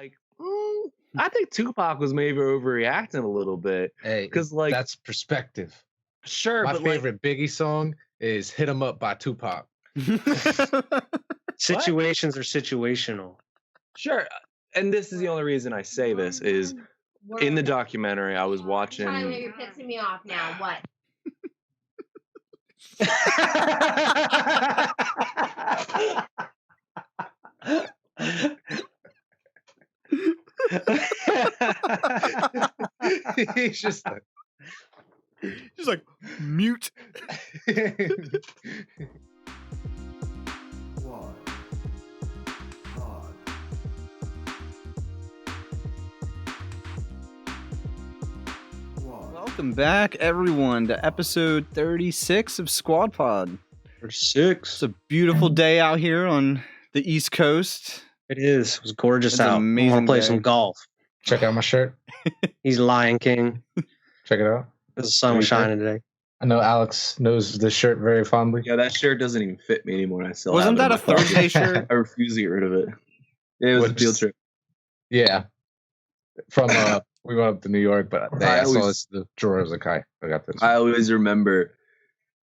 like, I think Tupac was maybe overreacting a little bit. Hey, because like that's perspective. Sure, My but favorite Biggie song is "Hit 'Em Up" by Tupac. Situations are situational. Sure, and this is the only reason I say this is in the documentary I was watching. Tyler, you're pissing me off now. What? He's just like mute. Welcome back, everyone, to episode 36 of Squad Pod. 36. It's a beautiful day out here on the East Coast. It is. It was gorgeous It's an out. I amazing want to play day. some golf. check out my shirt. He's Lion King. Check it out. The sun was shining today. I know Alex knows the shirt very fondly. Yeah, that shirt doesn't even fit me anymore. I still Wasn't have it that in a my Thursday closet. shirt? I refuse to get rid of it. It was a field trip. Yeah. From we went up to New York, but I saw this the drawer. I was like, I got this. I always remember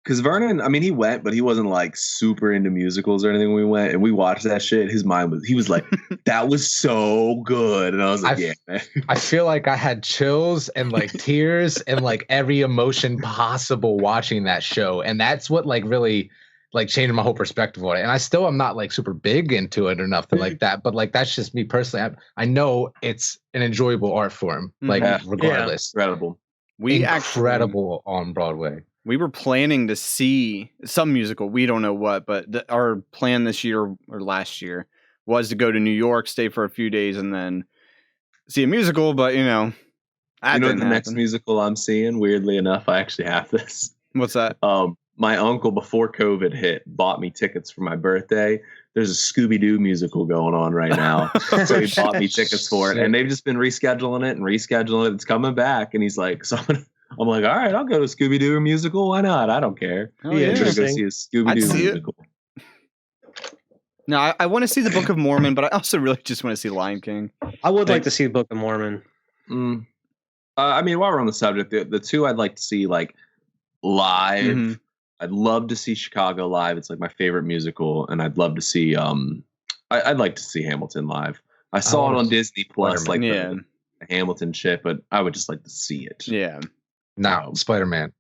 because Vernon, I mean, he went, but he wasn't like super into musicals or anything when we went, and we watched that shit. He was like, that was so good. And I was like, yeah, man. I feel like I had chills and like tears and like every emotion possible watching that show. And that's what like really like changed my whole perspective on it. And I still am not like super big into it or nothing like that. But like that's just me personally. I know it's an enjoyable art form, like regardless. Incredible. Incredible on Broadway. We were planning to see some musical. We don't know what, but our plan this year or last year was to go to New York, stay for a few days, and then see a musical. But that didn't the next musical I'm seeing? Weirdly enough, I actually have this. What's that? My uncle, before COVID hit, bought me tickets for my birthday. There's a Scooby-Doo musical going on right now. So he bought me tickets for it. And they've just been rescheduling it. It's coming back. And he's like, I'm like, all right, I'll go to Scooby-Doo musical. Why not? I don't care. Oh, yeah. I'm going to go see a Scooby-Doo musical. No, I want to see the Book of Mormon, but I also really just want to see Lion King. I would like to see the Book of Mormon. I mean, while we're on the subject, the two I'd like to see like live. Mm-hmm. I'd love to see Chicago live. It's like my favorite musical, and I'd love to see. I'd like to see Hamilton live. I saw it on Disney Plus, the Hamilton shit, but I would just like to see it. Yeah. Now, Spider-Man.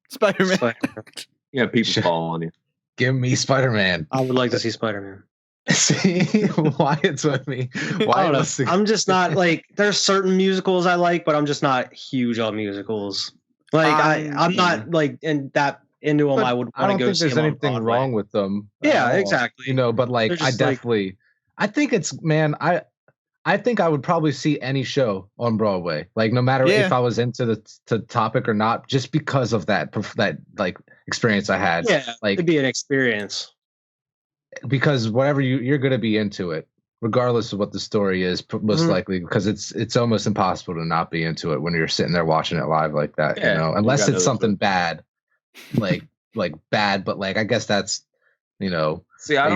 Yeah, people fall on you. Give me Spider-Man. I would like to see Spider-Man. See, Wyatt's with me. I'm just not like. There's certain musicals I like, but I'm just not huge on musicals. Like I'm not like into them. I would want to go see them. I don't think there's anything wrong with them. Yeah, exactly. But like I think it's I think I would probably see any show on Broadway, like no matter if I was into the topic or not, just because of that like experience I had. Yeah, like it'd be an experience. Because whatever you're going to be into it, regardless of what the story is, most likely, because it's almost impossible to not be into it when you're sitting there watching it live like that. Unless it's something bad, like bad, but like I guess that's your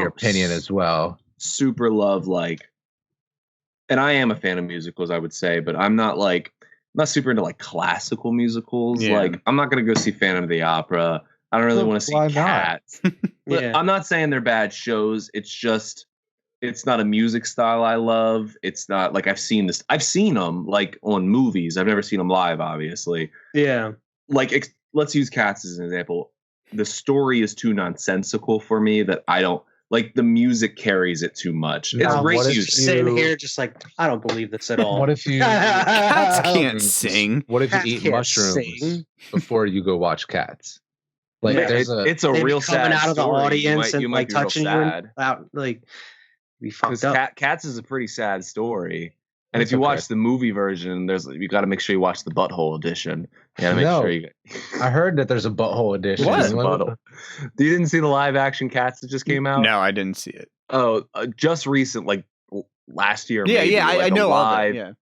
opinion as well. Super love and I am a fan of musicals, I would say, but I'm not super into like classical musicals. Yeah. Like I'm not gonna go see Phantom of the Opera. I don't really want to see Cats. But I'm not saying they're bad shows. It's just it's not a music style I love. It's not like I've seen them like on movies. I've never seen them live, obviously. Yeah. Like let's use Cats as an example. The story is too nonsensical for me that I don't. Like the music carries it too much. It's great music. Sitting here just like I don't believe this at all. What if you Cats can't sing? What if you eat mushrooms before you go watch Cats? Like it's a real sad coming out of the story. audience and like touching you out like we fucked up. Cats is a pretty sad story. And if you watch the movie version, you got to make sure you watch the butthole edition. You got to make sure I heard that there's a butthole edition. What? You didn't see the live action Cats that just came out? No, I didn't see it. Oh, just recent, like last year. Yeah, I know. Live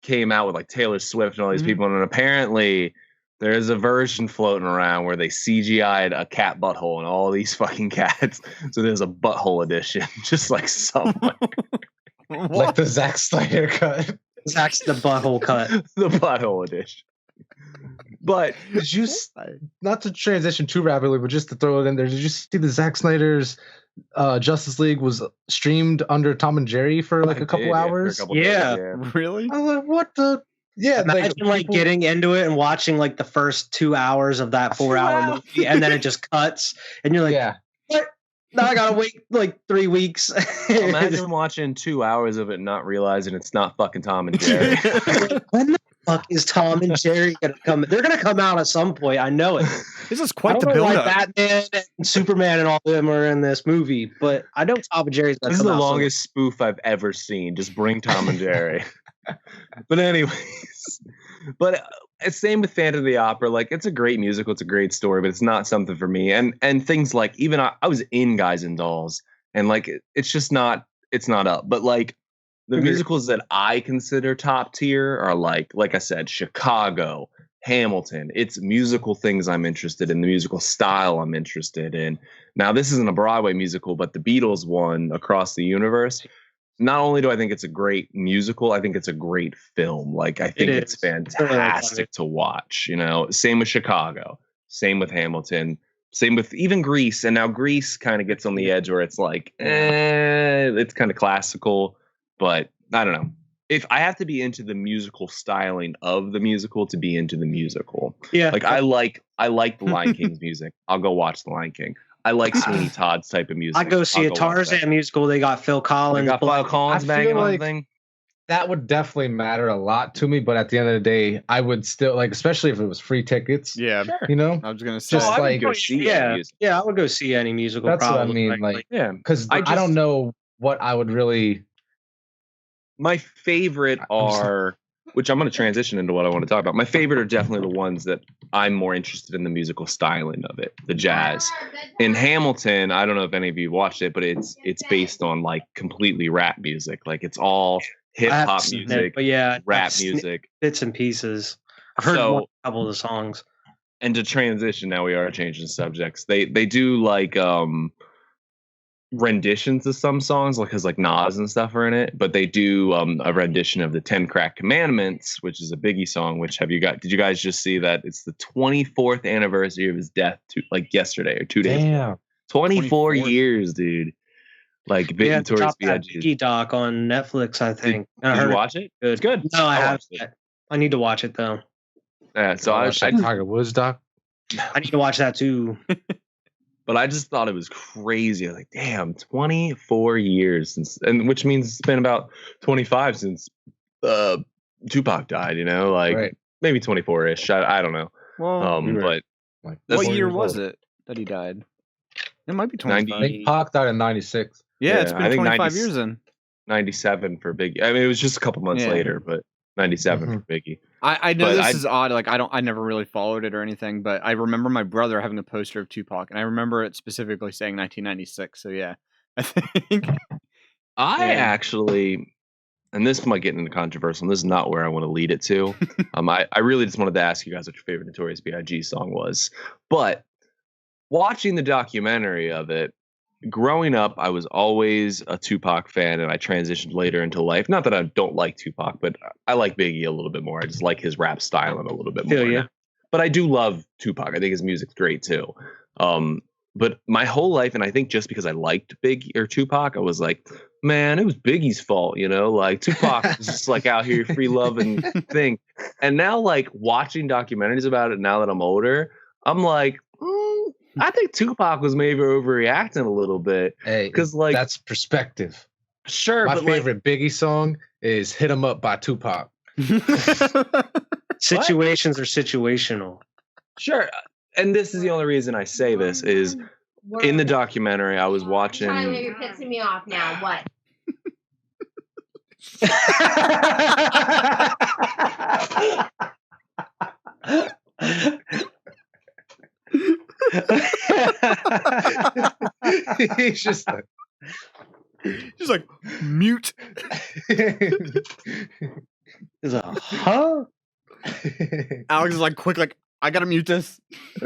came out with like Taylor Swift and all these people, and apparently there is a version floating around where they CGI'd a cat butthole and all these fucking cats. So there's a butthole edition, just like someone. Like the Zack Snyder cut. Zach's the butthole cut. The butthole edition. But did you, not to transition too rapidly, but just to throw it in there, did you see the Zack Snyder's Justice League was streamed under Tom and Jerry for like a couple hours? Yeah. Really? I was like, what the? Yeah, imagine like getting into it and watching like the first 2 hours of that 4-hour movie, and then it just cuts, and you're like, yeah. What? Now I gotta wait like 3 weeks. Imagine watching 2 hours of it and not realizing it's not fucking Tom and Jerry. When the fuck is Tom and Jerry gonna come? They're gonna come out at some point. I know it. This is quite the build up. Batman and Superman and all of them are in this movie, but I know Tom and Jerry's. This is the longest spoof I've ever seen. Just bring Tom and Jerry. But anyways, it's same with Phantom of the Opera. Like, it's a great musical, it's a great story, but it's not something for me. And things like, even I was in Guys and Dolls, and like it's just not, it's not up. But like the musicals that I consider top tier are like I said, Chicago, Hamilton. It's musical things I'm interested in, the musical style I'm interested in. Now, this isn't a Broadway musical, but the Beatles one, Across the Universe. Not only do I think it's a great musical, I think it's a great film. Like, I think it's fantastic to watch, you know. Same with Chicago, same with Hamilton, same with even Grease. And now Grease kind of gets on the edge where it's like, it's kind of classical, but I don't know. If I have to be into the musical styling of the musical to be into the musical. Yeah. Like, I like the Lion King's music. I'll go watch the Lion King. I like Sweeney Todd's type of music. I go see a Tarzan musical. They got Phil Collins. They got Phil Collins banging on the thing. That would definitely matter a lot to me, but at the end of the day, I would still like, especially if it was free tickets. Yeah, you know, I was gonna say, just like, go see I would go see any musical. That's probably. what I mean, like, yeah, because I don't know what I would really. My favorite are, which I'm going to transition into what I want to talk about. My favorite are definitely the ones that I'm more interested in the musical styling of it, the jazz. In Hamilton, I don't know if any of you watched it, but it's based on like completely rap music. Like, it's all hip hop music, but yeah, rap music, bits and pieces. I've heard a couple of the songs. And to transition, now we are changing subjects. They do like renditions of some songs, like, because like Nas and stuff are in it, but they do a rendition of the 10 Crack Commandments, which is a Biggie song. Which did you guys just see that it's the 24th anniversary of his death like yesterday or 2 days ago. 24 years, dude. Like, Notorious Biggie doc on Netflix, I think. Did you watch it? It's good. No, I haven't. I need to watch it though. Yeah, so I Tiger Woods doc. I need to watch that too. But I just thought it was crazy. Like, damn, 24 years since, and which means it's been about 25 since Tupac died, you know, like maybe 24-ish. I don't know. Well, but like, what year was it that he died? It might be 25. I think Pac died in 96. Yeah, it's been 25 years in. 97 for Biggie. I mean, it was just a couple months later, but 97 for Biggie. I know this is odd. Like, I never really followed it or anything, but I remember my brother having a poster of Tupac, and I remember it specifically saying 1996. So yeah, I think I actually, and this might get into controversial, and this is not where I want to lead it to. I really just wanted to ask you guys what your favorite Notorious B.I.G. song was, but watching the documentary of it, growing up, I was always a Tupac fan, and I transitioned later into life. Not that I don't like Tupac, but I like Biggie a little bit more. I just like his rap style a little bit more. Yeah. But I do love Tupac. I think his music's great too. But my whole life, and I think just because I liked Biggie or Tupac, I was like, man, it was Biggie's fault, you know? Like, Tupac was just like out here free loving thing. And now, like, watching documentaries about it now that I'm older, I'm like, I think Tupac was maybe overreacting a little bit. Hey, because like, that's perspective. Sure, my favorite Biggie song is "Hit 'Em Up" by Tupac. Situations are situational. Sure, and this is the only reason I say this is in the documentary I was watching. Tyler, you're pissing me off now. What? He's just like mute. He's like, huh? Alex is like, quick, like, I gotta mute this.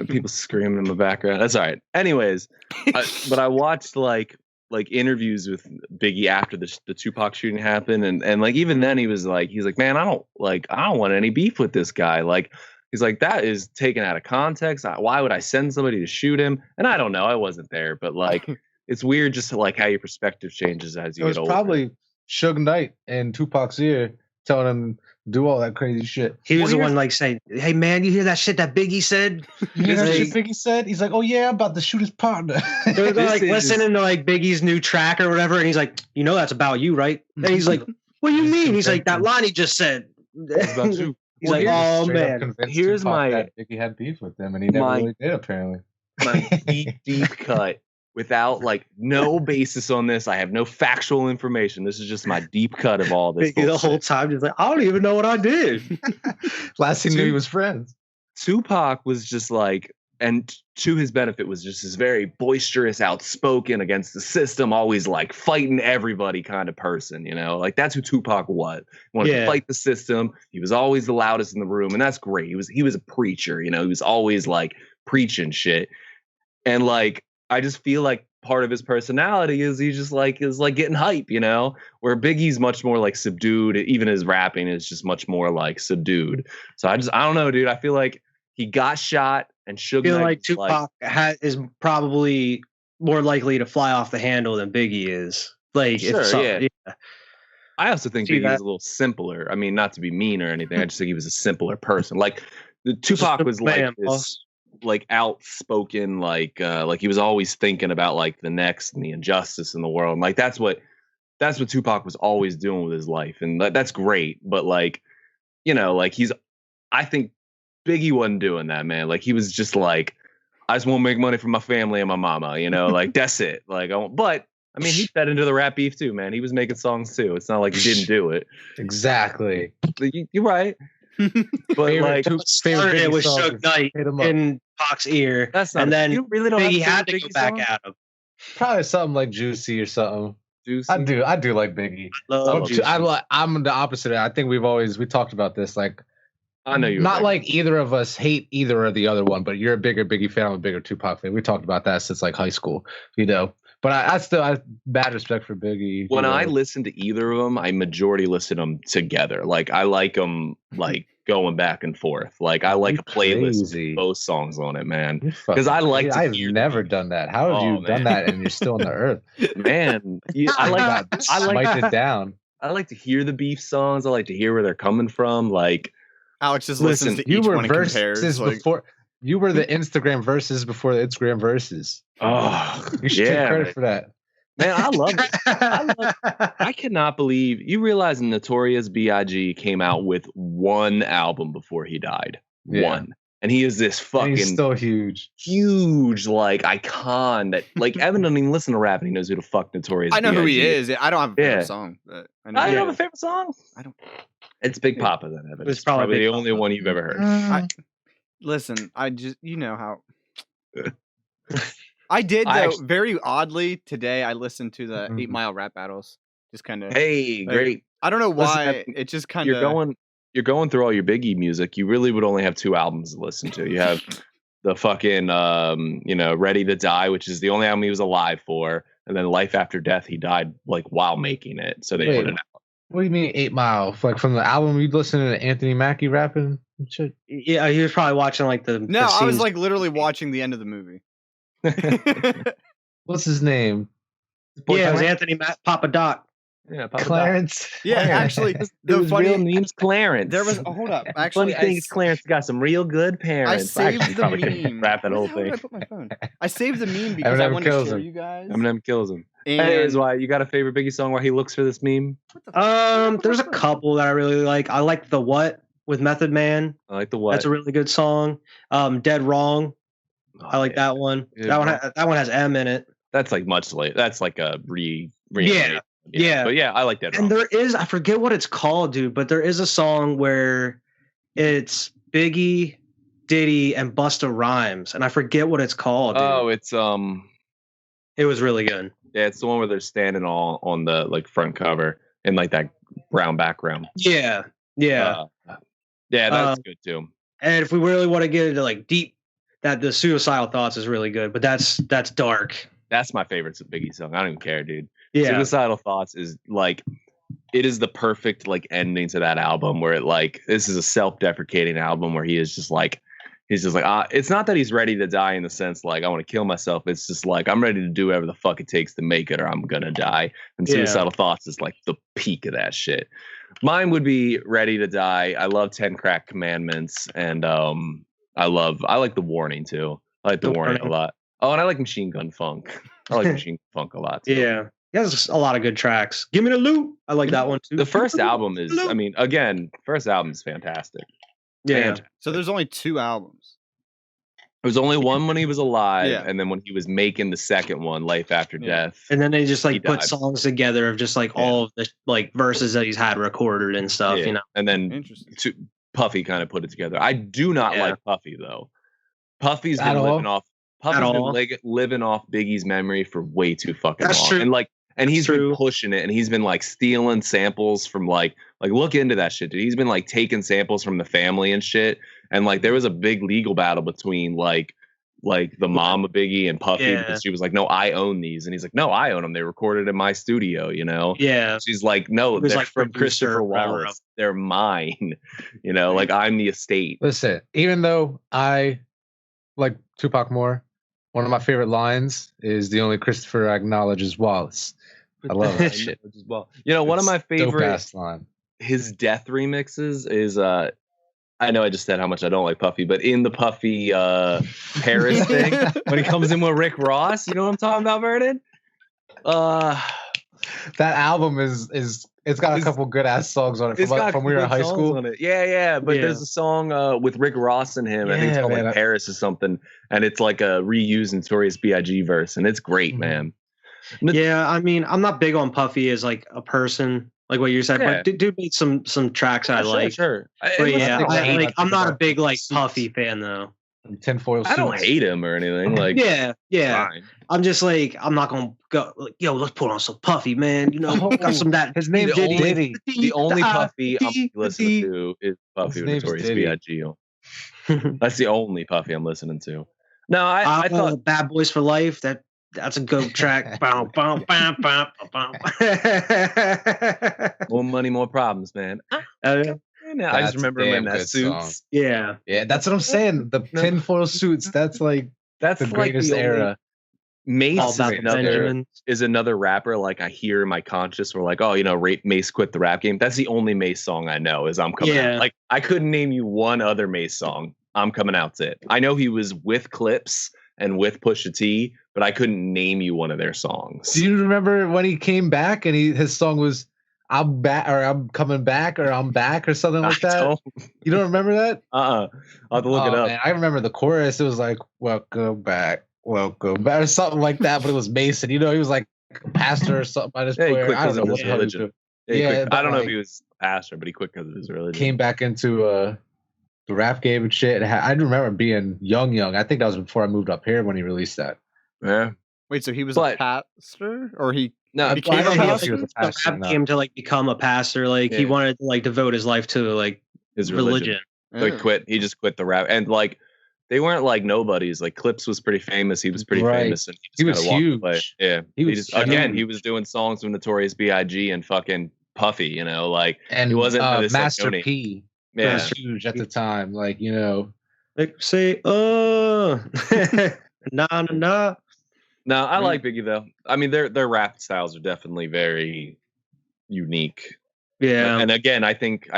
People screaming in the background. That's all right. Anyways, but I watched like like interviews with Biggie after the Tupac shooting happened, and like even then he's like, man, I don't want any beef with this guy. Like he's like, that is taken out of context. Why would I send somebody to shoot him? And I don't know, I wasn't there, but like it's weird just to like how your perspective changes as you get older. It was probably Suge Knight in Tupac's ear telling him do all that crazy shit. He was the one like saying, "Hey man, you hear that shit that Biggie said?" You hear that shit Biggie said? He's like, "Oh yeah, I'm about to shoot his partner." They're like listening to like Biggie's new track or whatever, and he's like, "You know that's about you, right?" And he's like, "What do you mean?" He's like, "That line he just said." It's about you. He's like, "Oh man." Here's my Biggie had beef with him, and he never really did apparently. My deep cut. Without like no basis on this, I have no factual information. This is just my deep cut of all this. The whole time, just like I don't even know what I did. Last he knew he was friends. Tupac was just like, and to his benefit, was just this very boisterous, outspoken against the system, always like fighting everybody kind of person. You know, like that's who Tupac was. He wanted to fight the system. He was always the loudest in the room, and that's great. He was a preacher. You know, he was always like preaching shit, and like. I just feel like part of his personality is he just like is like getting hype, you know, where Biggie's much more like subdued. Even his rapping is just much more like subdued. So I don't know, dude. I feel like he got shot and Suge Knight. I feel like Tupac is probably more likely to fly off the handle than Biggie is. Like, sure, yeah. I also think Biggie was a little simpler. I mean, not to be mean or anything. I just think he was a simpler person. Like Tupac was like this. Like outspoken, like he was always thinking about like the next and the injustice in the world. And, like that's what Tupac was always doing with his life, and that's great. But like, you know, like I think Biggie wasn't doing that, man. Like he was just like, I just want to make money for my family and my mama, you know, like that's it. Like, but I mean, he fed into the rap beef too, man. He was making songs too. It's not like he didn't do it. Exactly. You're right. But like, it was Suge Knight in Pac's ear, and then you really don't Biggie had to go back at him. Probably something like Juicy or something. Juicy. I do like Biggie. I'm the opposite. I think we talked about this. Like, I know you. Not like either of us hate either or the other one, but you're a bigger Biggie fan, I'm a bigger Tupac fan. We talked about that since like high school, you know. But I still have bad respect for Biggie. When I listen to either of them, I majority listen to them together. Like I like them like going back and forth. Like I like a playlist with both songs on it, man. Because I like. I've never done that. How have you done that? And you're still on the earth, man. I like. Smite it down. I like to hear the beef songs. I like to hear where they're coming from. Like Alex just listens to each one and compares. Before. You were the Instagram verses before the Instagram verses. Oh, you should take credit for that. Man, I love it. I cannot believe you realize Notorious B.I.G. came out with one album before he died. Yeah. One. And he is this fucking and he's still huge like icon that like Evan doesn't even listen to rap and he knows who the fuck Notorious I know B.I.G. who he is. I don't have a favorite song. But I don't have a favorite song. I don't. It's Big Papa then, Evan. It's probably the only one you've ever heard. Listen, I just how I did though. Very oddly today, I listened to the 8 Mile rap battles. Just kind of great. I don't know why. It just kind of you're going through all your Biggie music. You really would only have 2 albums to listen to. You have the fucking Ready to Die, which is the only album he was alive for, and then Life After Death. He died like while making it, so they put it out. What do you mean 8 Mile? Like from the album you listening to Anthony Mackie rapping? Shit. Yeah, he was probably watching like the. No, I was like literally watching the end of the movie. What's his name? Yeah, it was Anthony Papa Doc. Yeah, Papa Clarence. Doc. Yeah, actually, the real name's Clarence. There was. Hold up. Actually, funny thing is Clarence got some real good parents. I saved the meme. Rap that whole thing. I put my phone. I saved the meme because I wanted to show you guys. Eminem kills him. Anyways, why you got a favorite Biggie song where he looks for this meme? There's a couple that I really like. I like the What with Method Man. I like the What. That's a really good song. Dead Wrong. I like that one. That one has M in it. That's like much late. That's like a yeah. But yeah, I like Dead Wrong. And there is, I forget what it's called, dude, but there is a song where it's Biggie, Diddy, and Busta Rhymes, and I forget what it's called. Dude. Oh, it's It was really good. Yeah, it's the one where they're standing all on the like front cover in like that brown background. Yeah. That's good too. And if we really want to get into like deep, that the Suicidal Thoughts is really good, but that's dark. That's my favorite Biggie song. I don't even care, dude. Yeah. Suicidal Thoughts is like, it is the perfect like ending to that album where it like, this is a self-deprecating album where he is just like, it's not that he's ready to die in the sense like I want to kill myself. It's just like I'm ready to do whatever the fuck it takes to make it or I'm gonna die. And Suicidal Thoughts is like the peak of that shit. Mine would be Ready to Die. I love 10 Crack Commandments, and I like The Warning too. I like The Warning a lot. Oh, and I like Machine Gun Funk. I like Machine Gun Funk a lot too. Yeah. He has a lot of good tracks. Give Me the Loot. I like that one too. The first album is, I mean, again, first album is fantastic. Yeah. Fantastic. So there's only 2 albums. There was only one when he was alive, and then when he was making the second one, Life After Death. And then they just like put songs together of just like all of the like verses that he's had recorded and stuff, you know. And then Puffy kind of put it together. I do not like Puffy though. Puffy's been living off Biggie's memory for way too fucking long. True. And like, and he's been pushing it, and he's been like stealing samples from like look into that shit, dude. He's been like taking samples from the family and shit. And like there was a big legal battle between like the mom of Biggie and Puffy because she was like, no, I own these, and he's like, no, I own them. They recorded in my studio, you know. Yeah. She's like, no, they're like from Christopher Wallace. They're mine, you know. Like I'm the estate. Listen, even though I like Tupac more, one of my favorite lines is the only Christopher I acknowledge is Wallace. I love that shit. You know, one of my favorite line. His death remixes is I know I just said how much I don't like Puffy, but in the Puffy Paris thing, when he comes in with Rick Ross, you know what I'm talking about, Vernon? That album is it's got a couple good ass songs on it from when we were in high school. Yeah, but there's a song with Rick Ross and him. I think it's called like Paris or something, and it's like a reused Notorious B.I.G. verse, and it's great, man. Yeah, I mean, I'm not big on Puffy as like a person. Like what you said, but dude made some tracks I like. Sure. But yeah, I'm not a big like Puffy fan though. Tinfoil suits. I don't hate him or anything. Like yeah. Fine. I'm just like I'm not gonna go like yo. Let's put on some Puffy, man. You know, got some that. His name's Diddy. The only Puffy I'm listening to is Puffy with Notorious B.I.G. That's the only Puffy I'm listening to. No, I thought Bad Boys for Life. That's a good track. More money, more problems, man. I just remember him in that Suits. Yeah, that's what I'm saying. The tinfoil suits. That's the greatest era. Mace is another rapper. Like I hear in my conscious, where like, oh, you know, Mace quit the rap game. That's the only Mace song I know. Is I'm coming out. Like I couldn't name you one other Mace song. I'm coming out's it. I know he was with Clips and with Pusha T, but I couldn't name you one of their songs. Do you remember when he came back and his song was "I'm back" or "I'm coming back" or "I'm back" or something like that? You don't remember that? I'll have to look it up. Man, I remember the chorus. It was like "Welcome back, welcome back" or something like that. But it was Mason. You know, he was like a pastor or something by this point. I don't know what religion. I don't know if he was a pastor, but he quit because of his religion. Came back into the rap game and shit. I remember being young. I think that was before I moved up here when he released that. Yeah. Wait, so he was a pastor, or he? No, became a pastor. The rap game to like become a pastor. Like he wanted to like devote his life to like his religion. So he just quit the rap, and like they weren't like nobodies. Like Clips was pretty famous. He was pretty famous, and he was huge. Away. Yeah, he was doing songs with Notorious B.I.G. and fucking Puffy. You know, like and he wasn't Master P. Yeah, was huge at the time. Like you know, like say nah. No, I like Biggie though. I mean, their rap styles are definitely very unique. Yeah, and again, I think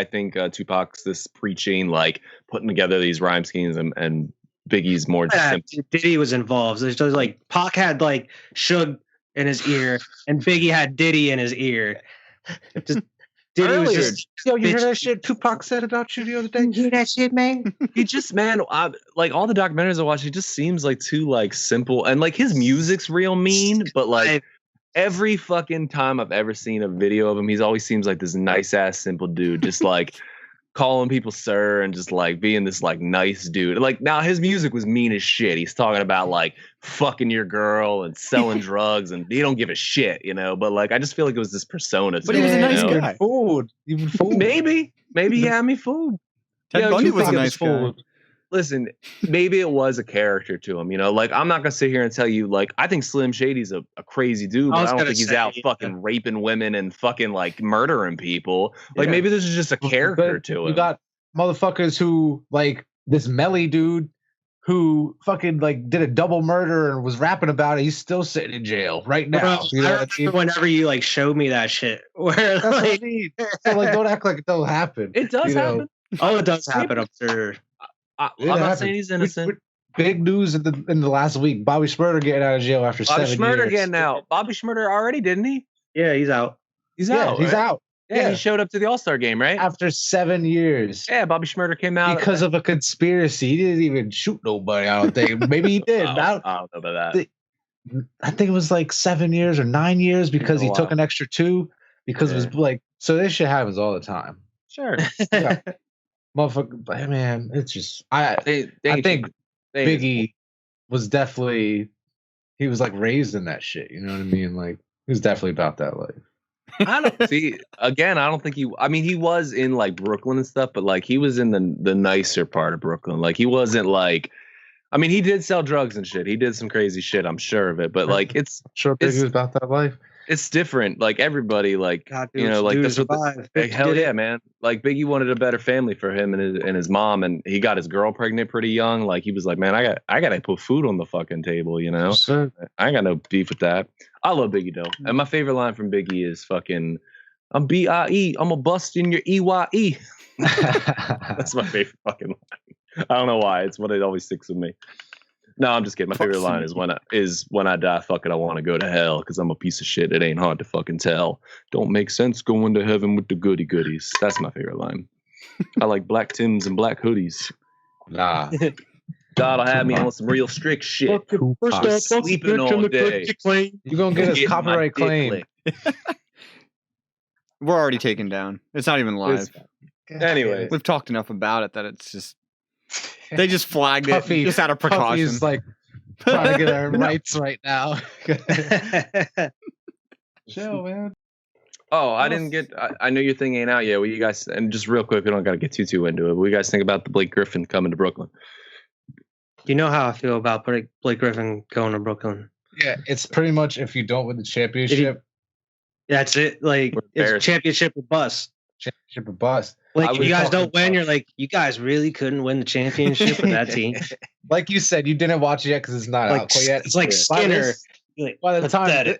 Tupac's this preaching, like putting together these rhyme schemes, and Biggie's more. Diddy was involved. There's just like Pac had like Suge in his ear, and Biggie had Diddy in his ear. Diddy was just, yo, you hear that shit Tupac said about you the other day? You hear that shit, man? He just, man, like all the documentaries I watch, he just seems like too like simple, and like his music's real mean, but like every fucking time I've ever seen a video of him, he's always seems like this nice ass simple dude, just like calling people sir and just like being this like nice dude. Like now his music was mean as shit. He's talking about like fucking your girl and selling drugs, and he don't give a shit, you know. But like I just feel like it was this persona. But he was a nice guy. Even fooled. Maybe he had me fooled. Ted Bundy was a nice guy. listen, maybe it was a character to him, you know. Like, I'm not gonna sit here and tell you, like, I think Slim Shady's a crazy dude, but I don't think he's out fucking raping women and fucking like murdering people. Like, maybe this is just a character to him. You got motherfuckers who like this Melly dude who fucking like did a double murder and was rapping about it. He's still sitting in jail right now. Bro, you know I remember whenever you like showed me that shit, where like, so like don't act like it don't happen. It does happen. Oh, it does happen. I'm sure. I'm not saying he's innocent. Big news in the last week. Bobby Shmurda getting out of jail after 7 years. Bobby Shmurda getting out. Bobby Shmurda already, didn't he? Yeah, he's out. He's out. He's out. Yeah, he showed up to the All-Star game, right? After 7 years. Yeah, Bobby Shmurda came out because of a conspiracy. He didn't even shoot nobody, I don't think. Maybe he did. I don't know about that. I think it was like 7 years or 9 years because he took an extra 2 because it was like, so this shit happens all the time. Sure. Yeah. Motherfucker, man, it's just I think Biggie was definitely, he was like raised in that shit. You know what I mean? Like, he was definitely about that life. I don't see. Again, I don't think he. I mean, he was in like Brooklyn and stuff, but like he was in the nicer part of Brooklyn. Like he wasn't like. I mean, he did sell drugs and shit. He did some crazy shit. I'm sure of it. But like, it's sure Biggie was about that life. It's different. Like everybody, like God, you know, like that's what. Like, hell yeah, man! Like Biggie wanted a better family for him and his mom, and he got his girl pregnant pretty young. Like he was like, man, I got to put food on the fucking table, you know. Sure. I ain't got no beef with that. I love Biggie though, and my favorite line from Biggie is fucking, "I'm B.I.E. I'm a bust in your E.Y.E." That's my favorite fucking line. I don't know why. It's what it always sticks with me. No, I'm just kidding. My favorite line is when I die, fuck it, I want to go to hell because I'm a piece of shit. It ain't hard to fucking tell. Don't make sense going to heaven with the goody goodies. That's my favorite line. I like black Tims and black hoodies. Nah. God'll have me on some real strict shit. Sleeping all day. You're gonna get us copyright claim. We're already taken down. It's not even live. Anyway, we've talked enough about it that it's just. They just flagged Puffy, it just out of precaution. Puffy's like trying to get our rights right now. Chill, man. Oh, I didn't get. I know your thing ain't out yet. What you guys? And just real quick, we don't got to get too into it. What do you guys think about the Blake Griffin coming to Brooklyn? You know how I feel about Blake Griffin going to Brooklyn. Yeah, it's pretty much if you don't win the championship, that's it. Like it's championship or bust. Championship or bust. Like if you guys don't win, you're like, you guys really couldn't win the championship with that team. Like you said, you didn't watch it yet because it's not out quite yet. It's like Skinner. By the time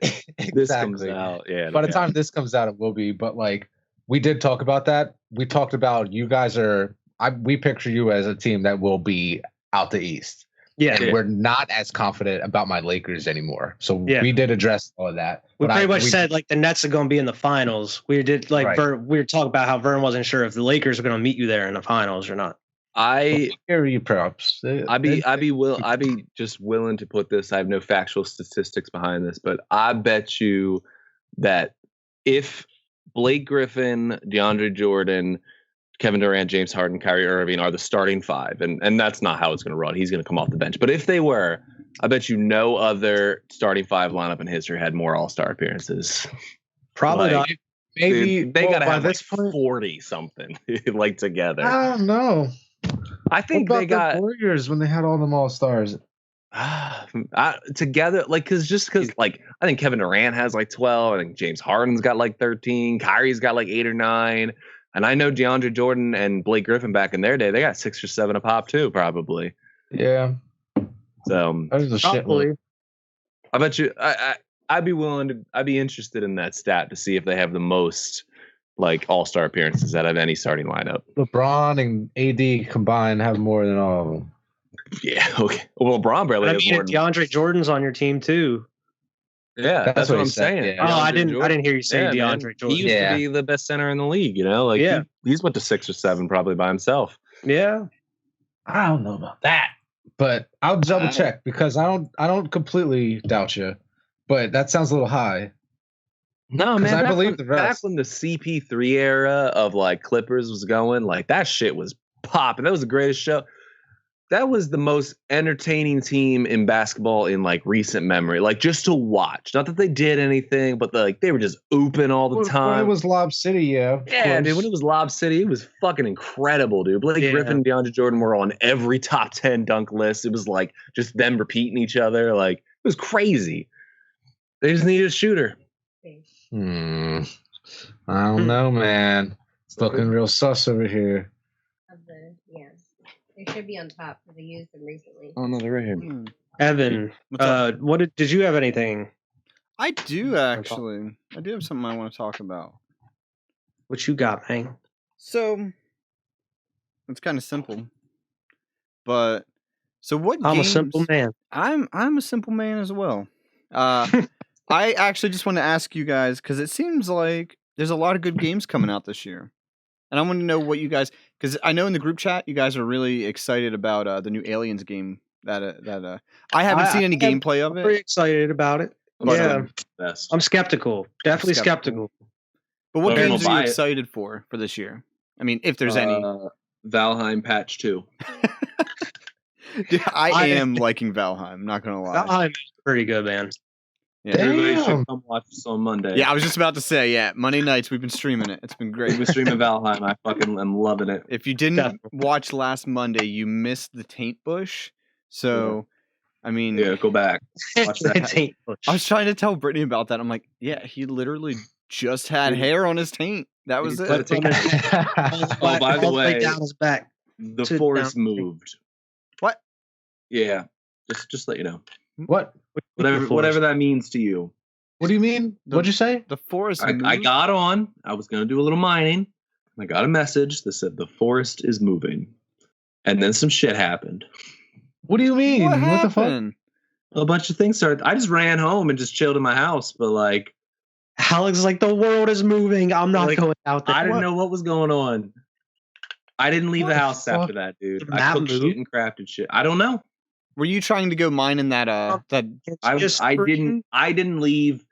this comes out, yeah. By the time this comes out, it will be. But like, we did talk about that. We talked about you guys are. We picture you as a team that will be out the East. Yeah, and we're not as confident about my Lakers anymore. So we did address all of that. We pretty much said like the Nets are going to be in the finals. We did like we were talking about how Vern wasn't sure if the Lakers are going to meet you there in the finals or not. I hear you, props. I'd be just willing to put this. I have no factual statistics behind this, but I bet you that if Blake Griffin, DeAndre Jordan, Kevin Durant, James Harden, Kyrie Irving are the starting 5, and that's not how it's going to run. He's going to come off the bench. But if they were, I bet you no other starting 5 lineup in history had more All-Star appearances. Probably not. Maybe they got to have like 40 something like together. I don't know. I think what about they got the Warriors when they had all them All-Stars. Together, like because like I think Kevin Durant has like 12. I think James Harden's got like 13. Kyrie's got like 8 or 9. And I know DeAndre Jordan and Blake Griffin back in their day, they got 6 or 7 a pop too, probably. Yeah. So I bet you I'd be interested in that stat to see if they have the most like all-star appearances out of any starting lineup. LeBron and AD combined have more than all of them. Yeah, okay. Well, LeBron barely has more. DeAndre Jordan's on your team too. Yeah, that's what I'm saying. Yeah. Oh, I didn't hear you say DeAndre Jordan. He used to be the best center in the league, you know? Like he's went to 6 or 7 probably by himself. Yeah. I don't know about that. But I'll double check because I don't completely doubt you. But that sounds a little high. No, man. I believe the rest. Back when the CP3 era of like Clippers was going, like that shit was popping. That was the greatest show. that was the most entertaining team in basketball in like recent memory. Like just to watch. Not that they did anything, but they were just ooping all the time. When it was Lob City, yeah. Yeah, dude. When it was Lob City, it was fucking incredible, dude. Blake Griffin and DeAndre Jordan were on every top 10 dunk list. It was like just them repeating each other. Like it was crazy. They just needed a shooter. I don't know, man. It's looking real sus over here. They should be on top because they used them recently. Oh no, they're right here. Evan, did you have anything? I do actually. I do have something I want to talk about. What you got, man? So it's kind of simple, but what? I'm games, a simple man. I'm a simple man as well. I actually just want to ask you guys because it seems like there's a lot of good games coming out this year. And I want to know what you guys, because I know in the group chat you guys are really excited about the new Aliens game. That I haven't seen any gameplay of it. I'm pretty excited about it. But, I'm skeptical. Definitely skeptical. But what games are you excited for this year? I mean, if there's any. Valheim Patch 2. Dude, I am liking Valheim. Not gonna lie. Valheim is pretty good, man. Yeah. Everybody should come watch this on Monday. Yeah, I was just about to say, Monday nights we've been streaming it. It's been great. We've been streaming Valheim. I fucking am loving it. If you didn't watch last Monday, you missed the Taint Bush. So, I mean, go back. Watch that. Taint Bush. I was trying to tell Brittany about that. I'm like, he literally just had hair on his taint. That was it. Oh, by the way, down his back. The forest moved. What? Yeah, just let you know. What? Whatever that means to you. What do you mean? What'd you say? The forest. I got on. I was gonna do a little mining. I got a message that said the forest is moving, and then some shit happened. What do you mean? What the fuck? A bunch of things started. I just ran home and just chilled in my house, but like, Alex is like, the world is moving. I'm not going out there. I didn't know what was going on. I didn't leave the house after that, dude. I cooked shit and crafted shit. I don't know. Were you trying to go mine in that I didn't leave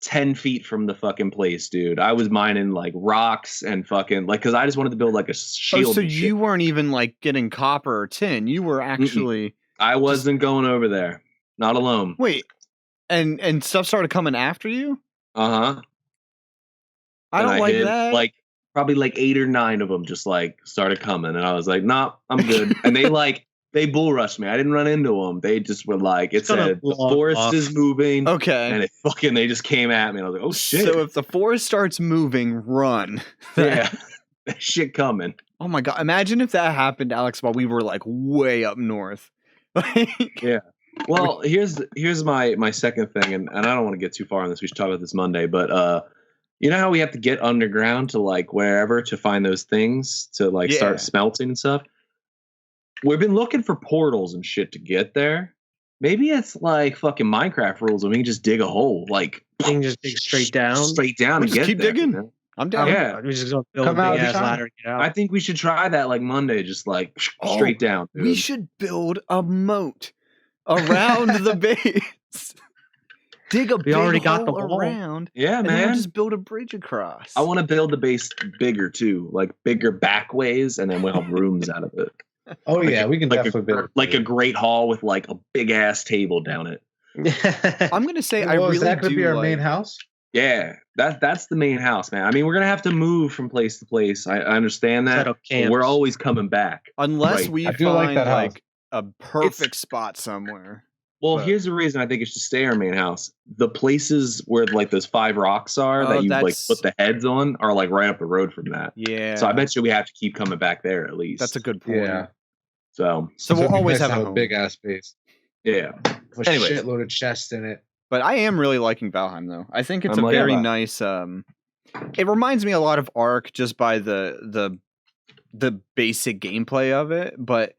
10 feet from the fucking place, dude. I was mining like rocks and fucking like, cause I just wanted to build like a shield. Oh, so you weren't even like getting copper or tin. You were actually. I wasn't going over there. Not alone. Wait, and stuff started coming after you? Uh-huh. I don't like that. Like probably like 8 or 9 of them just like started coming, and I was like, nah, I'm good. And they bull rushed me. I didn't run into them. They just were like, it said the forest is moving. Okay. And they just came at me. And I was like, oh shit. So if the forest starts moving, run. Yeah. That shit coming. Oh my God. Imagine if that happened, Alex, while we were like way up north. Yeah. Well, here's my second thing, and I don't want to get too far on this. We should talk about this Monday, but you know how we have to get underground to like wherever to find those things to like start smelting and stuff? We've been looking for portals and shit to get there. Maybe it's like fucking Minecraft rules and we can just dig a hole. Like you can just dig straight down and get keep there, digging. You know? I'm down. Yeah. We're just gonna build a big ass ladder and get out. I think we should try that like Monday, just like straight down. Dude. We should build a moat around the base. Dig a big already got hole the wall around. Yeah, and man. Then we'll just build a bridge across. I want to build the base bigger too, like bigger back ways, and then we'll have rooms out of it. Oh like we can definitely build like a great hall with like a big ass table down it. I'm gonna say is that gonna be our main house? Yeah, that's the main house, man. I mean, we're gonna have to move from place to place. I understand that. We're always coming back unless we find like a perfect spot somewhere. Well, here's the reason I think it should stay our main house. The places where like those 5 rocks are that you like put the heads on are like right up the road from that. Yeah. So I bet you we have to keep coming back there at least. That's a good point. Yeah. So we'll always have a big ass space. Yeah. With a shitload of chests in it. But I am really liking Valheim though. I think it's a very nice it reminds me a lot of Ark just by the basic gameplay of it, but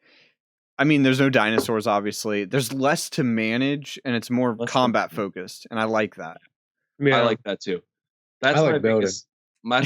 I mean, there's no dinosaurs, obviously. There's less to manage, and it's more combat focused, and I like that. Yeah. I like that too. That's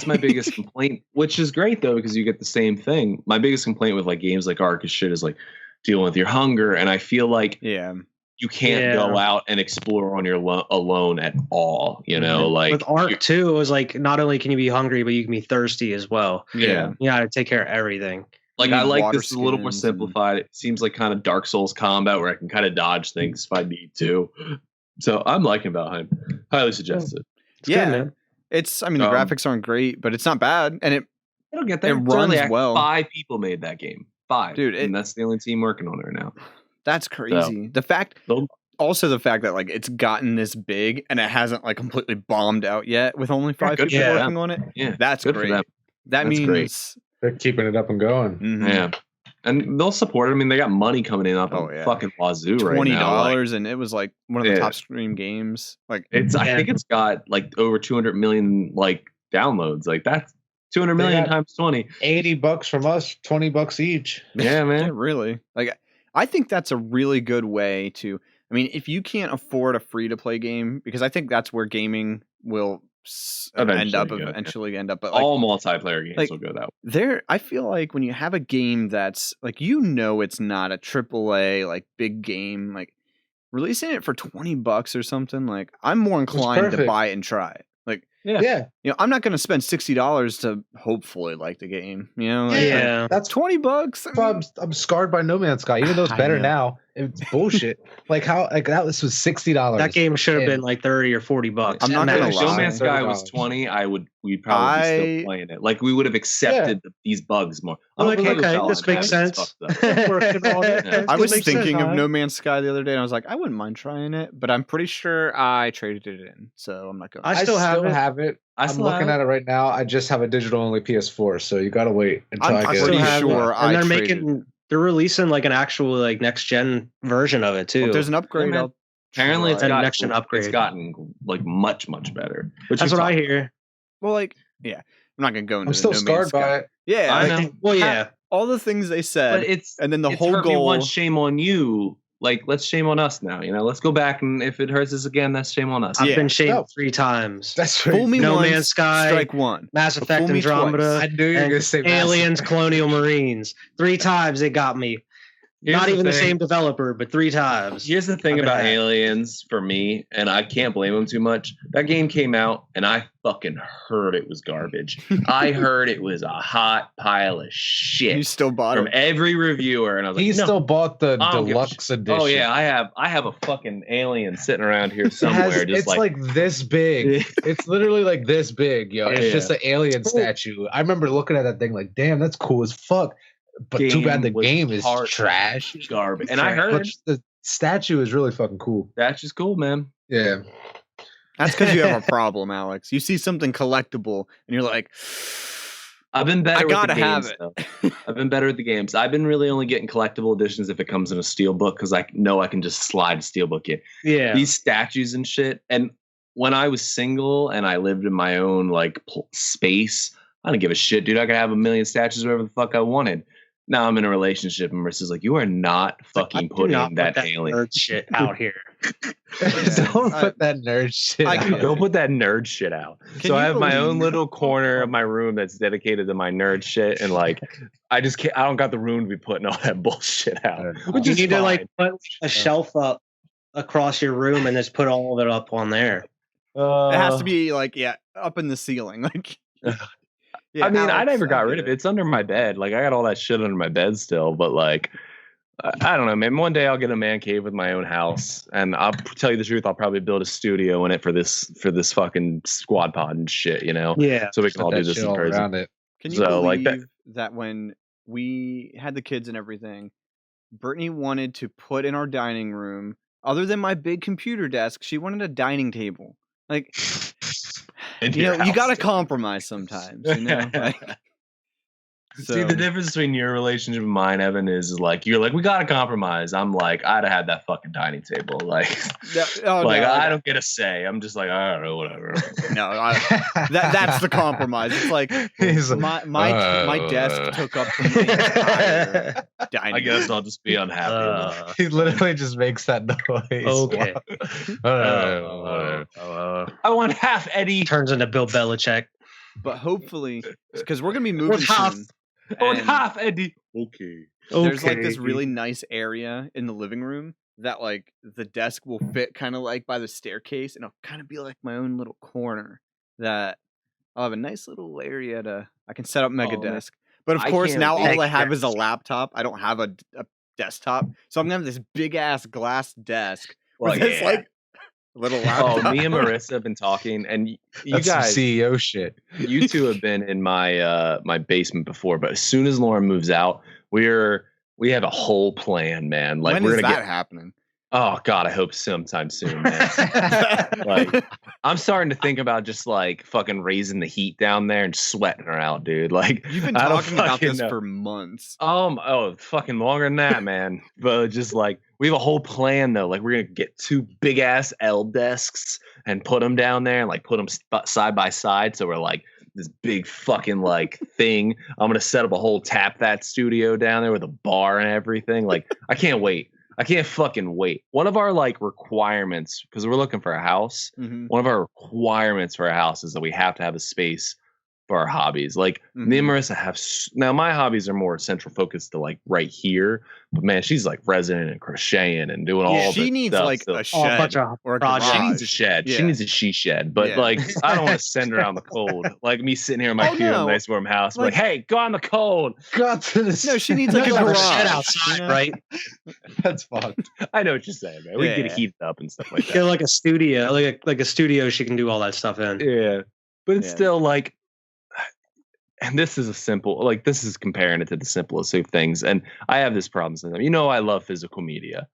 my biggest complaint, which is great though because you get the same thing. My biggest complaint with like games like Ark is shit is like dealing with your hunger, and I feel like you can't go out and explore on your alone at all. You know, like with Ark too, it was like not only can you be hungry, but you can be thirsty as well. Yeah, you got to take care of everything. Like I like this a little more simplified. It seems like kind of Dark Souls combat where I can kind of dodge things if I need to. So I'm liking Valheim. Highly suggest it. It's good, man. It's, I mean, the graphics aren't great, but it's not bad, and it'll get there. It runs well. 5 people made that game. 5, dude, and that's the only team working on it right now. That's crazy. So, also the fact that like it's gotten this big and it hasn't like completely bombed out yet with only 5 people working on it. Yeah, that's good great. For them. That means great. They're keeping it up and going. Mm-hmm. Yeah. And they'll support it. I mean, they got money coming in off fucking wazoo right now. $20, and it was like one of the top stream games. Like I think it's got like over 200 million like downloads. Like that's 200 million times 20. $80 from us, $20 each. Yeah, man. Yeah, really. Like I think that's a really good way to. I mean, if you can't afford a free to play game, because I think that's where gaming will eventually end up. But like, all multiplayer games will go that way. I feel like when you have a game that's like, it's not a AAA like big game, like releasing it for $20 or something, like I'm more inclined to buy it and try it. Like, yeah. I'm not going to spend $60 to hopefully like the game. Like, that's $20. I'm scarred by No Man's Sky, even though it's better now. It's bullshit. Like this was $60. That game should have been like $30 or $40. I'm not going to lie. No Man's Sky was $20. We'd probably be still playing it. Like we would have accepted these bugs more. I'm like, okay, this makes sense. I was thinking of No Man's Sky the other day, and I was like, I wouldn't mind trying it, but I'm pretty sure I traded it in, so I'm not going. I still have it. I'm looking at it right now. I just have a digital only PS4, so you gotta wait until I get it. They're releasing like an actual like next gen version of it too. Well, there's an upgrade. Apparently, it's next gen upgrade. It's gotten like much better. That's what I hear. Well, like, I'm not gonna go into. I'm still scarred by it. Yeah, I know. Well, all the things they said, but and then the whole hurt goal. Me once, shame on you. Like, let's shame on us now. Let's go back, and if it hurts us again, that's shame on us. I've been shamed 3 times. That's right. Fool me No once, Man's Sky, strike one. Mass Effect Andromeda. I knew you were gonna say Aliens, Colonial Marines. 3 times they got me. Not even the same developer, but 3 times. Here's the thing about Aliens for me, and I can't blame them too much. That game came out, and I fucking heard it was garbage. I heard it was a hot pile of shit. You still bought it from every reviewer, and I was like, he still bought the deluxe edition. Oh yeah, I have a fucking Alien sitting around here somewhere. It's like this big. It's literally like this big, yo. It's just an alien statue. I remember looking at that thing like, damn, that's cool as fuck. But too bad the game is trash, garbage. And I heard the statue is really fucking cool. That's just cool, man. Yeah, that's because you have a problem, Alex. You see something collectible, and you're like, I've been better. I gotta have it. I've been better at the games. I've been really only getting collectible editions if it comes in a steelbook because I know I can just slide a steelbook in. Yeah, these statues and shit. And when I was single and I lived in my own like space, I didn't give a shit, dude. I could have a million statues wherever the fuck I wanted. Now I'm in a relationship, and Marissa's like, "You are not fucking putting that alien nerd shit out here. Don't put that nerd shit out. Don't put that nerd shit out." So I have my own little corner of my room that's dedicated to my nerd shit, and like, I just can't. I don't got the room to be putting all that bullshit out. You need to like put a shelf up across your room and just put all of it up on there. It has to be like up in the ceiling, like. Yeah, I mean, I never got rid of it. It's under my bed. Like, I got all that shit under my bed still. But, like, I don't know, man. One day I'll get a man cave with my own house. And I'll tell you the truth, I'll probably build a studio in it for this fucking squad pod and shit, Yeah. So we can all do this in person. Can you believe that when we had the kids and everything, Brittany wanted to put in our dining room, other than my big computer desk, she wanted a dining table. Like... you gotta compromise sometimes, Like, See, the difference between your relationship and mine, Evan, is like you're like, we gotta compromise. I'm like, I'd have had that fucking dining table. Like, I don't get a say. I'm just like, I don't know, whatever. No, that's the compromise. It's like my desk took up the entire dining. I guess I'll just be unhappy. He literally just makes that noise. Okay. I want half Eddie. Turns into Bill Belichick. But hopefully, because we're gonna be moving soon. Half Eddie. Okay. There's like this really nice area in the living room that like the desk will fit kind of like by the staircase, and it'll kind of be like my own little corner that I'll have a nice little area I can set up mega desk. But of course, now all I have is a laptop. I don't have a desktop, so I'm gonna have this big ass glass desk. Well, it's like little laptop. Oh, me and Marissa have been talking, and you That's guys, some CEO shit. You two have been in my my basement before, but as soon as Lauren moves out, we have a whole plan, man. Like when we're is gonna that happening? Oh God, I hope sometime soon, man. Like, I'm starting to think about just like fucking raising the heat down there and sweating her out, dude. Like, you've been talking about this for months. Fucking longer than that, man. But just like, we have a whole plan though. Like, we're gonna get 2 big ass L desks and put them down there and like put them side by side. So we're like this big fucking like thing. I'm gonna set up a whole Tap That studio down there with a bar and everything. Like, I can't wait. I can't fucking wait. One of our like requirements, because we're looking for a house, one of our requirements for a house is that we have to have a space for our hobbies. Like me and Marissa have now my hobbies are more central focused to like right here, but man, she's like resident and crocheting and doing all. She needs stuff, like so. a shed or a garage. She needs a shed. Yeah. She needs a she shed. But like, I don't want to send her out in the cold. Like me sitting here in my nice warm house, like, hey, go on the cold. Go to this. No, she needs like a garage shed outside, right? That's fucked. I know what you're saying, man. We can get heated up and stuff like that. Get like a studio, like a studio she can do all that stuff in. Yeah, but it's still like. And this is this is comparing it to the simplest of things. And I have this problem sometimes. You know, I love physical media.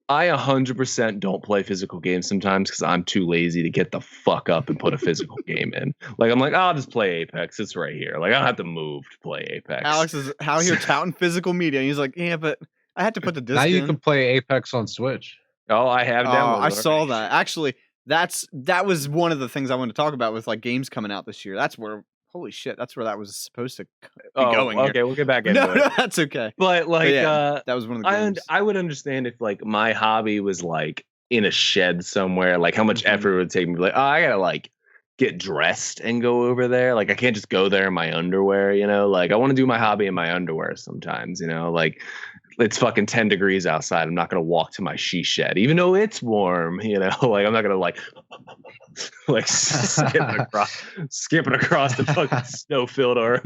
I 100% don't play physical games sometimes because I'm too lazy to get the fuck up and put a physical game in. Like, I'm like, I'll just play Apex. It's right here. Like, I don't have to move to play Apex. Alex is how you're touting physical media. And he's like, yeah, but I had to put the disc now in. you can play Apex on Switch. Oh, I have downloaded. I saw that. Actually, that was one of the things I wanted to talk about with like games coming out this year. That's where. Holy shit, that's where that was supposed to be going. Okay, here. We'll get back into it. No, that's okay. But like, that was one of the games. I would understand if like my hobby was like in a shed somewhere, like how much effort it would take me. Like, oh, I gotta like get dressed and go over there. Like, I can't just go there in my underwear, you know? Like, I want to do my hobby in my underwear sometimes, you know? Like, it's fucking 10 degrees outside. I'm not going to walk to my she shed, even though it's warm, you know? Like, I'm not going to like skipping across the fucking snow filter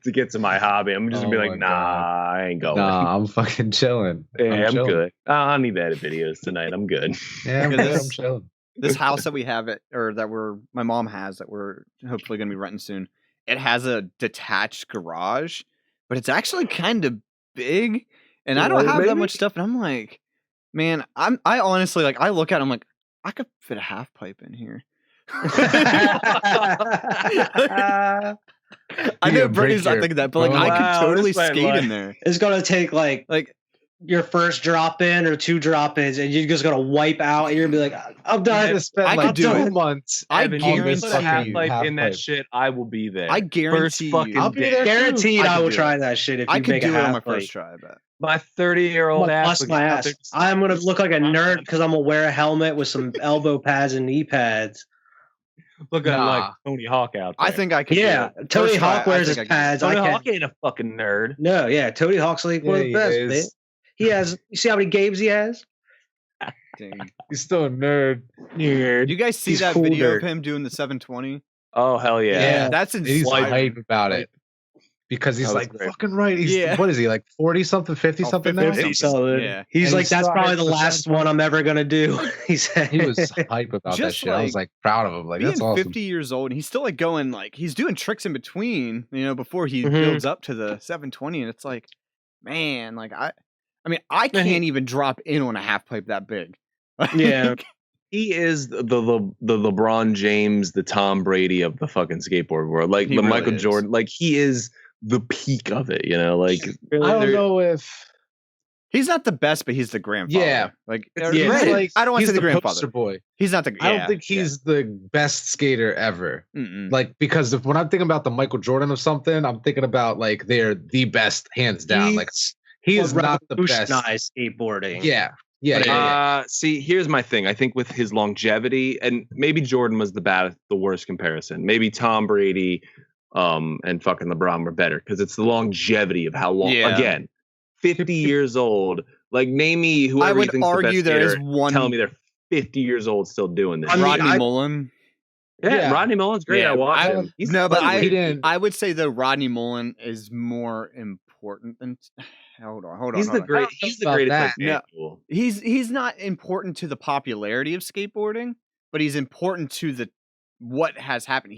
to get to my hobby. I'm just going to be like, nah, God. I ain't going. Nah, I'm fucking chilling. Yeah, I'm good. I don't need to edit videos tonight. I'm good. Yeah, I'm chilling. This house that we have my mom has that we're hopefully going to be renting soon. It has a detached garage, but it's actually kind of big, and I don't have that much stuff. And I'm like, man, I honestly like I look at it, I'm like, I could fit a half pipe in here. I know Brittany's not thinking that, but like I could totally skate in there. It's gonna take like your first drop in or 2 drop ins, and you're just gonna wipe out, and you're gonna be like, I'm done. I spent like 2 months. I guarantee a half pipe in that shit. I will be there. I guarantee. I'll be there. Guaranteed, I will try that shit. If you make a half pipe. I could do it on my first try. I bet. My 30-year-old ass. My ass. I'm gonna look like a nerd because I'm gonna wear a helmet with some elbow pads and knee pads. Looking like Tony Hawk out there. I think I could. Yeah, Tony Hawk wears his pads. Tony Hawk ain't a fucking nerd. No, yeah, Tony Hawk's like one of the best. Man. He has. You see how many games he has? Dang. He's still a nerd. You guys see that video of him doing the 720? Oh hell yeah! Yeah, that's insane. He's hype about it because he's like fucking right. He's what is he like 40 something, 50 something now? 50 something. Yeah, he's like that's probably the last one I'm ever gonna do. He said he was hype about that shit. I was like proud of him. Like that's awesome. 50 years old and he's still like going like he's doing tricks in between, you know, before he builds up to the 720, and it's like, man, like I mean, I can't even drop in on a half pipe that big. Yeah. He is the LeBron James, the Tom Brady of the fucking skateboard world. Like the really Michael Jordan. Like he is the peak of it, you know? Like I don't know if he's not the best, but he's the grandfather. Yeah. Like, like I don't want to say the grandfather. Boy. He's not the I don't think he's the best skater ever. Like because when I'm thinking about the Michael Jordan of something, I'm thinking about like they're the best hands down. Like he is not the best skateboarding. Yeah. Yeah. See, here's my thing. I think with his longevity, and maybe Jordan was the worst comparison. Maybe Tom Brady and fucking LeBron were better because it's the longevity of how long. Yeah. Again, 50 years old. Like, name me whoever you think's the best skater. Tell me they're 50 years old still doing this. Rodney Mullen. Yeah, Rodney Mullen's great. I watch him. I would say though Rodney Mullen is more important than. Hold on. He's the greatest. Like, no, he's not important to the popularity of skateboarding, but he's important to what has happened.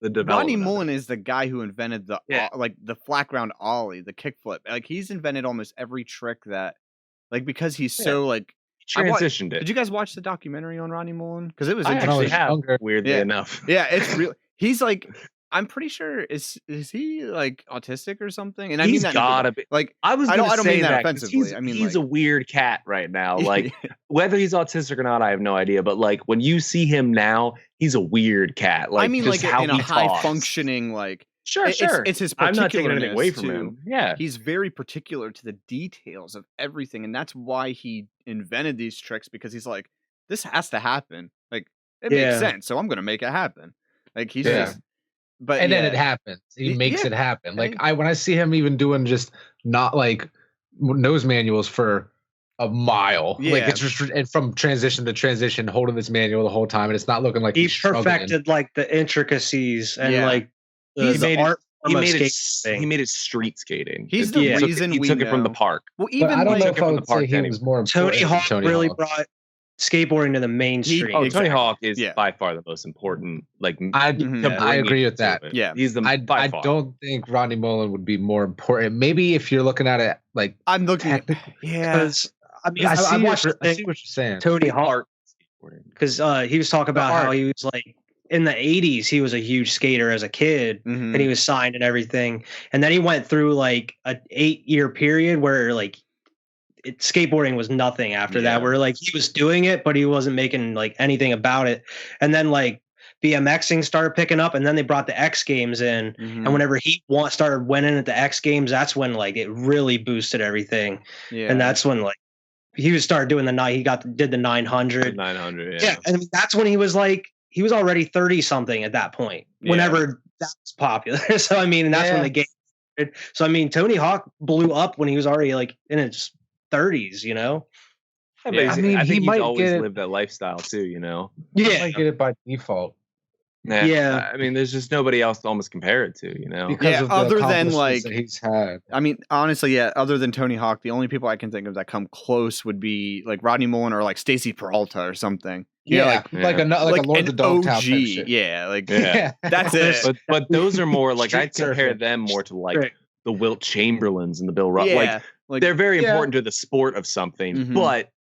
Rodney Mullen is the guy who invented the flat ground ollie, the kickflip. Like he's invented almost every trick that, like, because he's so like. Transitioned it. Did you guys watch the documentary on Rodney Mullen? Because it was interesting. Weirdly enough. Yeah, it's real. He's like, I'm pretty sure is he like autistic or something? And I mean that gotta be. Like I don't mean that offensively. I mean he's a weird cat right now. Like whether he's autistic or not, I have no idea. But like when you see him now, he's a weird cat. Like I mean, like in a high functioning like. Sure. It's his particularness. I'm not taking anything away from him. Yeah. He's very particular to the details of everything. And that's why he invented these tricks, because he's like, this has to happen. Like, it makes sense. So I'm going to make it happen. Like, he's just. But then it happens. He makes it happen. Like, when I see him even doing just not like nose manuals for a mile, like it's just and from transition to transition, holding this manual the whole time. And it's not looking like he perfected like the intricacies and like. He made it street skating. He's the reason he took it from the park. Well, even I don't know if I would say he was more important. Tony Hawk really brought skateboarding to the mainstream. Tony Hawk is by far the most important. Like I agree with that. Yeah, he's the. I don't think Rodney Mullen would be more important. Maybe if you're looking at it like I'm looking. Because I mean, I see what you're saying. Tony Hawk, because he was talking about how he was like. In the 80s, he was a huge skater as a kid, and he was signed and everything. And then he went through like an 8-year period where like skateboarding was nothing after that, where like he was doing it, but he wasn't making like anything about it. And then like BMXing started picking up, and then they brought the X Games in. And whenever he started winning at the X Games, that's when like it really boosted everything. Yeah. And that's when like he started doing did the 900. 900, yeah. And I mean, that's when he was like, he was already 30 something at that point, whenever that was popular. So, I mean, that's when the game started. So, I mean, Tony Hawk blew up when he was already like in his 30s, you know? I mean, I think he's always lived that lifestyle too, you know? Yeah. He might get it by default. Yeah. I mean, there's just nobody else to almost compare it to, you know? Because of the other than like he's had. I mean, honestly, other than Tony Hawk, the only people I can think of that come close would be like Rodney Mullen or like Stacy Peralta or something. Like a Lord of the Dog type shit. That's it. But those are more like I'd compare them more to like the Wilt Chamberlains and the Bill Rudd. Like they're very important to the sport of something, but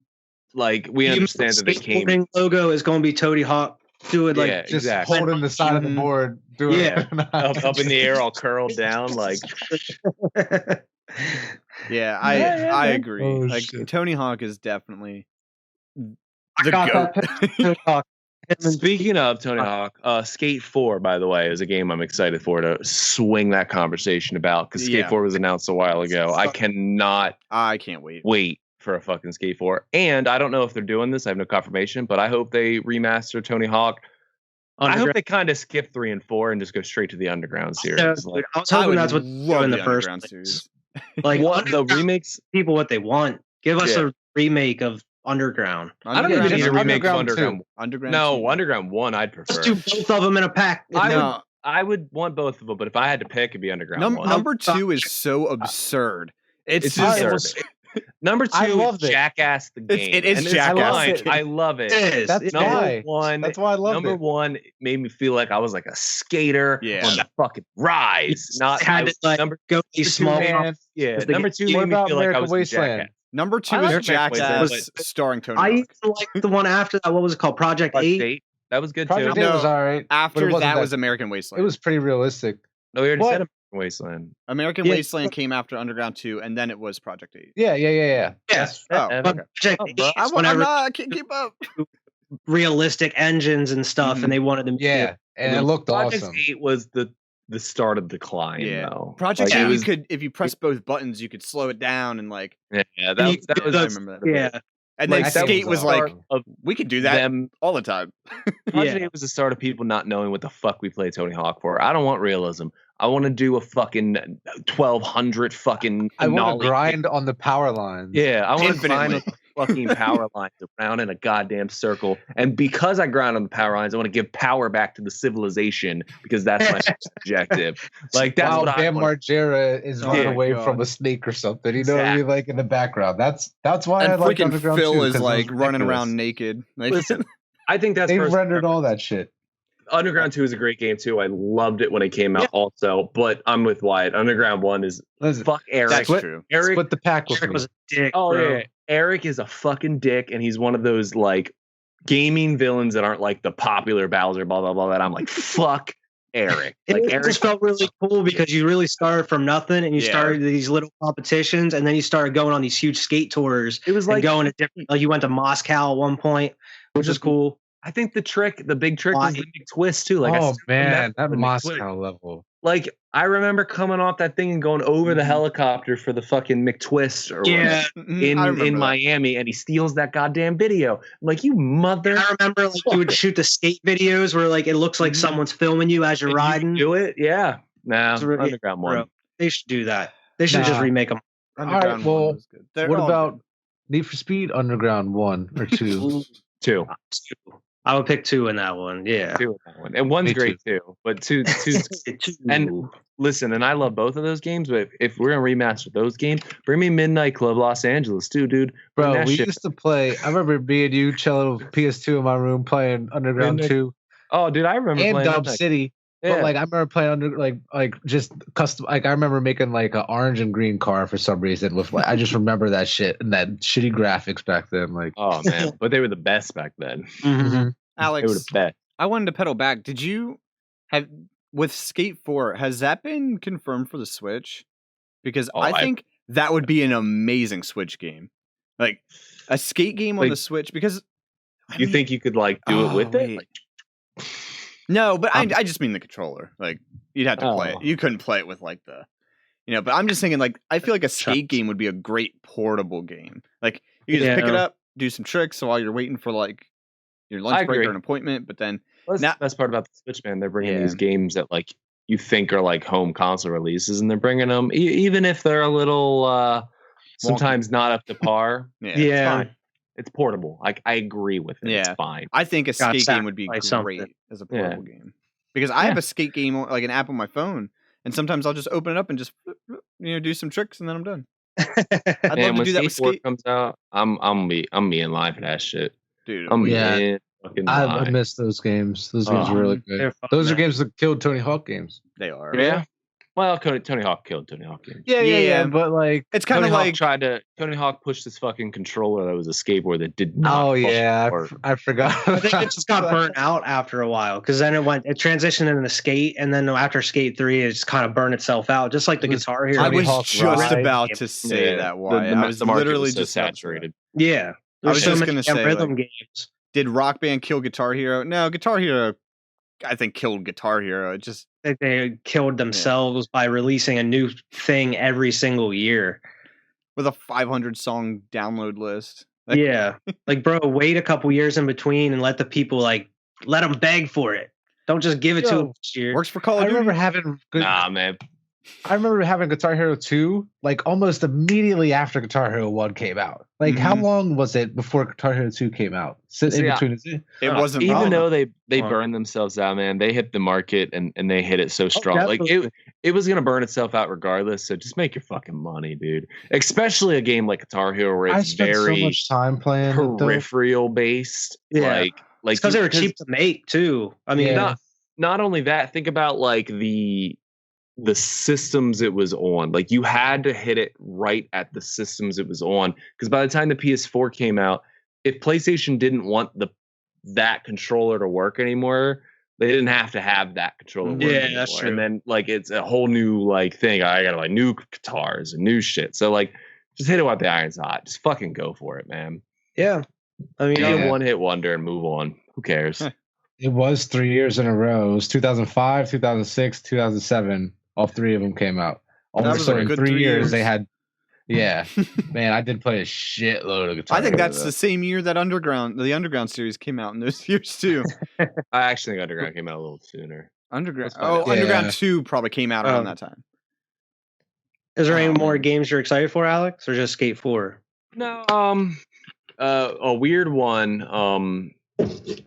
like we understand that they came. Logo is going to be Tony Hawk. Do it like just holding the side of the board. Do it up in the air, all curled down, like. I agree. Oh, like shit. Tony Hawk is definitely the GOAT. Speaking of Tony Hawk, Skate 4, by the way, is a game I'm excited for to swing that conversation about, because Skate 4 was announced a while ago. I can't wait for a fucking Skate 4. And I don't know if they're doing this. I have no confirmation, but I hope they remaster Tony Hawk. I hope they kind of skip 3 and 4 and just go straight to the Underground series. I was hoping that's what in the first series. Like the remakes, people what they want. Give us a remake of Underground. I don't even need a remake of Underground. Underground 1 I'd prefer. Let's do both of them in a pack. I would want both of them, but if I had to pick, it'd be Underground 1. Number 2 is so absurd. It's absurd. Number 2, Jackass the game. It is Jackass. I love it. It is. That's number 1. That's why I love it. Number 1 made me feel like I was like a skater on the fucking rise. Go small. Number 2 made me feel like I was Wasteland. Number 2 is Jackass starring Tony Hawk. I used to like the one after that. What was it called? Project 8? That was good Project too. 8 was all right. After that was American Wasteland. It was pretty realistic. No, we already said American Wasteland. American Wasteland came after Underground 2, and then it was Project 8. Yeah. Yes. Project 8. I can't keep up. Realistic engines and stuff, and they wanted them. And it looked Project awesome. 8 was the start of decline, though. Project 8, you could, if you press both buttons, you could slow it down and like. That was. I remember that. Yeah. And then Skate was like, we could do that all the time. Project 8 was the start of people not knowing what the fuck we play Tony Hawk for. I don't want realism. I want to do a fucking 1200 fucking. I want to grind on the power lines. Yeah, I want to grind. fucking power lines around in a goddamn circle. And because I grind on the power lines, I want to give power back to the civilization because that's my objective. Like that's what Bam Margera is running away from a snake or something. You know what I mean? Like in the background. That's why and I like freaking Underground Phil 2, is like running around naked. Like, listen, I think that's they rendered all that shit. Underground 2 is a great game too. I loved it when it came out also, but I'm with Wyatt. Underground 1 is fuck Eric. That's true. Eric, split the pack with Eric me. was a dick. Oh bro. yeah, Eric is a fucking dick, and he's one of those like gaming villains that aren't like the popular Bowser, blah blah blah. That I'm like, fuck Eric. Like It Eric just felt really cool because you really started from nothing and you started these little competitions and then you started going on these huge skate tours. It was like going to different. Like you went to Moscow at one point, which is cool. I think the big trick was the big twist too. Like, oh man, that Moscow level. Like I remember coming off that thing and going over the helicopter for the fucking McTwist or in Miami, and he steals that goddamn video. I'm like, you mother! I remember like you would shoot the skate videos where like it looks like someone's filming you as you're riding. You do it, yeah. Nah, Underground 1. Bro, they should do that. They should just remake them. Underground 1 was good. What about Need for Speed Underground 1 or 2? 2. I would pick 2 in that one. Yeah, 2 in that one, and 1's great too. But 2. And listen, and I love both of those games. But if we're gonna remaster those games, bring me Midnight Club Los Angeles too, dude. Bro, we used to play. I remember me and you chilling with PS2 in my room playing Underground 2. Oh, dude, I remember and playing Dub City. Yeah. But like I remember playing under like just custom. Like I remember making like an orange and green car for some reason. With like I just remember that shit and that shitty graphics back then. Like oh man, but they were the best back then. Mm-hmm. Alex, they were the best. I wanted to pedal back. Did you have with Skate 4? Has that been confirmed for the Switch? Because I think that would be an amazing Switch game, like a skate game on the Switch. Because you think you could like do it with it? Like, no, but I just mean the controller. Like you'd have to play it. You couldn't play it with like the, But I'm just thinking like I feel like a skate game would be a great portable game. Like you can just pick it up, do some tricks while you're waiting for like your lunch break or an appointment. But then that's the best part about the Switch, man. They're bringing these games that like you think are like home console releases, and they're bringing them even if they're a little sometimes not up to par. It's fine. It's portable. I agree with it. It's fine. I think a skate game would be great as a portable game because I have a skate game like an app on my phone, and sometimes I'll just open it up and just do some tricks, and then I'm done. I'd love to do that with skate. Comes out, I'm me in live for that shit, dude. I miss those games. Those games are really good. Those are games that killed Tony Hawk games. They are. Yeah. Well, Tony Hawk killed Tony Hawk games. Yeah. But like, it's kind of like Tony Hawk pushed this fucking controller that was a skateboard that did not. Oh yeah, I forgot. I think it just got burnt out after a while because then it transitioned into Skate, and then after Skate 3, it just kind of burned itself out, just like the Guitar Hero. I was just about to say that. Why I was literally just saturated. Yeah, I was just going to say rhythm games. Did Rock Band kill Guitar Hero? No, Guitar Hero, I think killed Guitar Hero. It just they killed themselves by releasing a new thing every single year with a 500 song download list. Like bro, wait a couple years in between and let the people let them beg for it. Don't just give it to them this year. Works for Call of Duty. I remember having man. I remember having Guitar Hero 2 like almost immediately after Guitar Hero 1 came out. Like how long was it before Guitar Hero 2 came out? It wasn't even though they burned themselves out, man. They hit the market and they hit it so strong. Like it was gonna burn itself out regardless. So just make your fucking money, dude. Especially a game like Guitar Hero where it's very so much time playing peripheral based. Yeah, like because they were cheap to make too. I mean, not only that. Think about like the systems it was on. Like you had to hit it right at the systems it was on, because by the time the PS4 came out, if PlayStation didn't want that controller to work anymore, they didn't have to have that controller work anymore. That's true. And then like it's a whole new like thing. I got like new guitars and new shit. So like just hit it while the iron's hot. Just fucking go for it, man. Yeah. I mean, a one-hit wonder and move on. Who cares? It was 3 years in a row. It was 2005, 2006, 2007. All three of them came out. Also, in 3 years, they had. Yeah, man, I did play a shitload of guitar. I think that's the same year that the Underground series came out in those years too. I actually think Underground came out a little sooner. Underground 2 probably came out around that time. Is there any more games you're excited for, Alex, or just Skate 4? No, A weird one.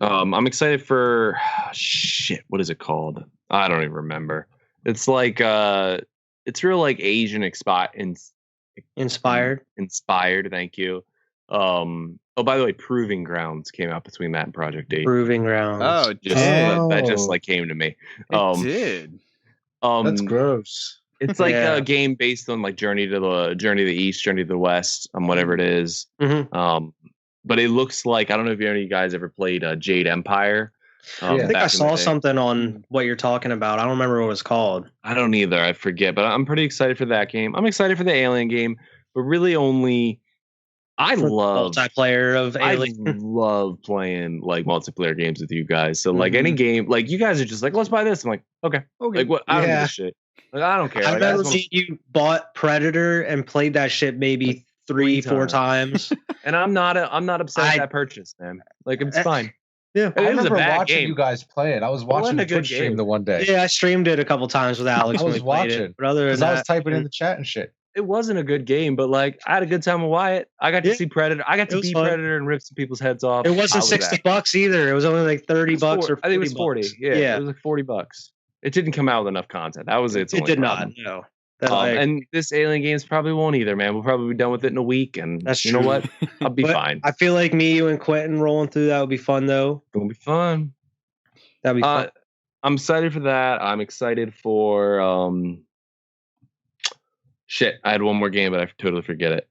I'm excited for shit. What is it called? I don't even remember. It's like it's real like Asian Inspired. Thank you. Oh, by the way, Proving Grounds came out between that and Project 8. Proving Grounds. Oh, that just like came to me. It did. That's gross. It's like a game based on like Journey to the East, Journey to the West, whatever it is. Mm-hmm. But it looks like, I don't know if any of you guys ever played Jade Empire. I think I saw something on what you're talking about. I don't remember what it was called. I don't either. I forget. But I'm pretty excited for that game. I'm excited for the Alien game, but really only I love multiplayer of Alien. I love playing like multiplayer games with you guys. So like any game, like you guys are just like, let's buy this. I'm like, okay. Like what? I don't give a shit. Like I don't care. I remember seeing you bought Predator and played that shit maybe 3-4 times. And I'm not upset at that purchase, man. Like it's fine. Yeah, I remember watching you guys play it. I was watching the Twitch stream the one day. Yeah, I streamed it a couple times with Alex. I was watching it. But other than that, I was typing in the chat and shit. It wasn't a good game, but like I had a good time with Wyatt. I got to see Predator. I got to be Predator and rip some people's heads off. It wasn't $60 either. It was only like $30 or $40. I think it was 40. Yeah, it was like $40. It didn't come out with enough content. That was its only problem. No. And this Alien games probably won't either, man. We'll probably be done with it in a week, and that's you know what? I'll be fine. I feel like me, you, and Quentin rolling through that would be fun, though. It'll be fun. That'd be fun. I'm excited for that. I'm excited for shit. I had one more game, but I totally forget it.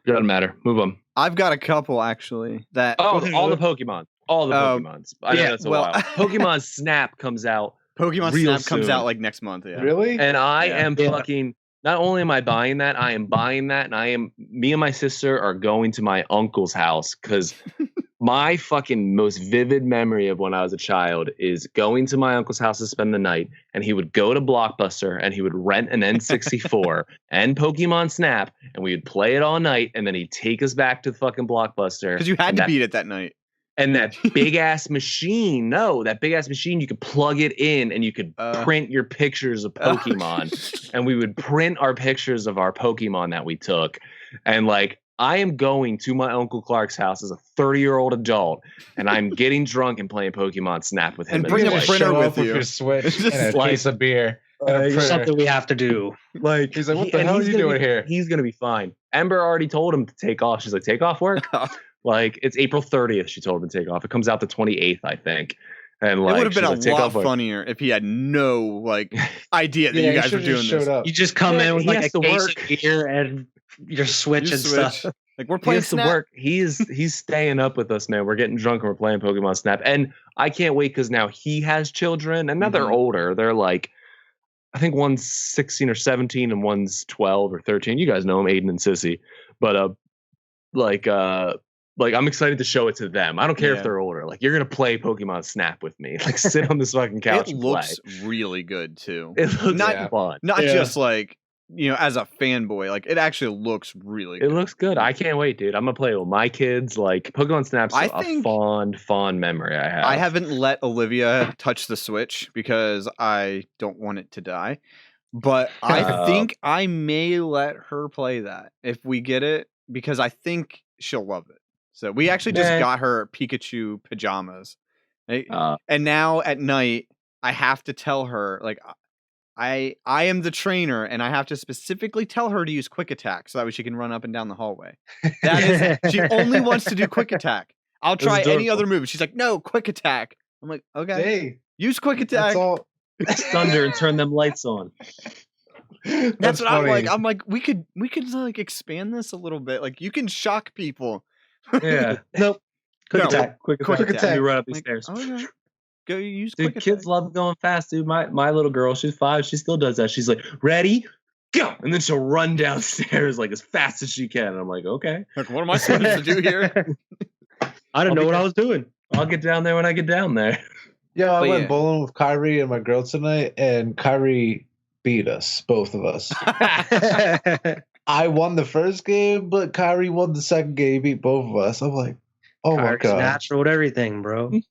Doesn't matter. Move on. I've got a couple actually. All the Pokemon. All the Pokemons. I know that's a while. Pokemon Snap comes out. Pokemon Snap comes out like next month. Yeah. Really? And I am fucking. Not only am I buying that, I am buying that, and me and my sister are going to my uncle's house because my fucking most vivid memory of when I was a child is going to my uncle's house to spend the night, and he would go to Blockbuster and he would rent an N64 and Pokemon Snap, and we would play it all night, and then he'd take us back to the fucking Blockbuster. Because you had to beat it that night. And that big ass machine, you could plug it in and you could print your pictures of Pokemon. And we would print our pictures of our Pokemon that we took. And like, I am going to my Uncle Clark's house as a 30-year-old adult, and I'm getting drunk and playing Pokemon Snap with him. And bring a printer with you. Your Switch and a case of beer. Something we have to do. Like, he's like, what the hell are you doing here? He's going to be fine. Ember already told him to take off. She's like, take off work? Like, it's April 30th, she told him to take off. It comes out the 28th, I think. And like, it would have been a lot funnier if he had no like idea that you guys were doing this. You just come in with like a case of beer and your Switch and stuff. Like we're playing Snap. Work. He's staying up with us, man. We're getting drunk and we're playing Pokemon Snap. And I can't wait because now he has children, and now they're older. They're like, I think one's 16 or 17 and one's 12 or 13. You guys know them, Aiden and Sissy. But like I'm excited to show it to them. I don't care if they're older. Like, you're gonna play Pokemon Snap with me. Like, sit on this fucking couch. It looks really good too. It looks fun. Not just like, you know, as a fanboy. Like, it actually looks really good. It looks good. I can't wait, dude. I'm gonna play it with my kids. Like, Pokemon Snap's a fond memory I have. I haven't let Olivia touch the Switch because I don't want it to die. But I think I may let her play that if we get it, because I think she'll love it. So we actually just got her Pikachu pajamas. Right? And now at night, I have to tell her, like, I am the trainer, and I have to specifically tell her to use Quick Attack so that way she can run up and down the hallway. That is, she only wants to do Quick Attack. I'll try any other move. She's like, no, Quick Attack. I'm like, okay, use Quick Attack. That's all. Thunder and turn them lights on. That's what funny. I'm like. I'm like, we could like expand this a little bit. Like, you can shock people. Yeah. Nope. Quick attack. Quick attack. You run up these stairs. Okay. Go use Dude, Quick kids Attack. love going fast, dude. My little girl, she's 5. She still does that. She's like, ready, go. And then she'll run downstairs like as fast as she can. And I'm like, okay. Like, what am I supposed to do here? I didn't know what I was doing. I'll get down there when I get down there. Yeah, I went bowling with Kyrie and my girl tonight, and Kyrie beat us, both of us. I won the first game, but Kyrie won the second game. He beat both of us. I'm like, oh my god, natural at everything, bro. It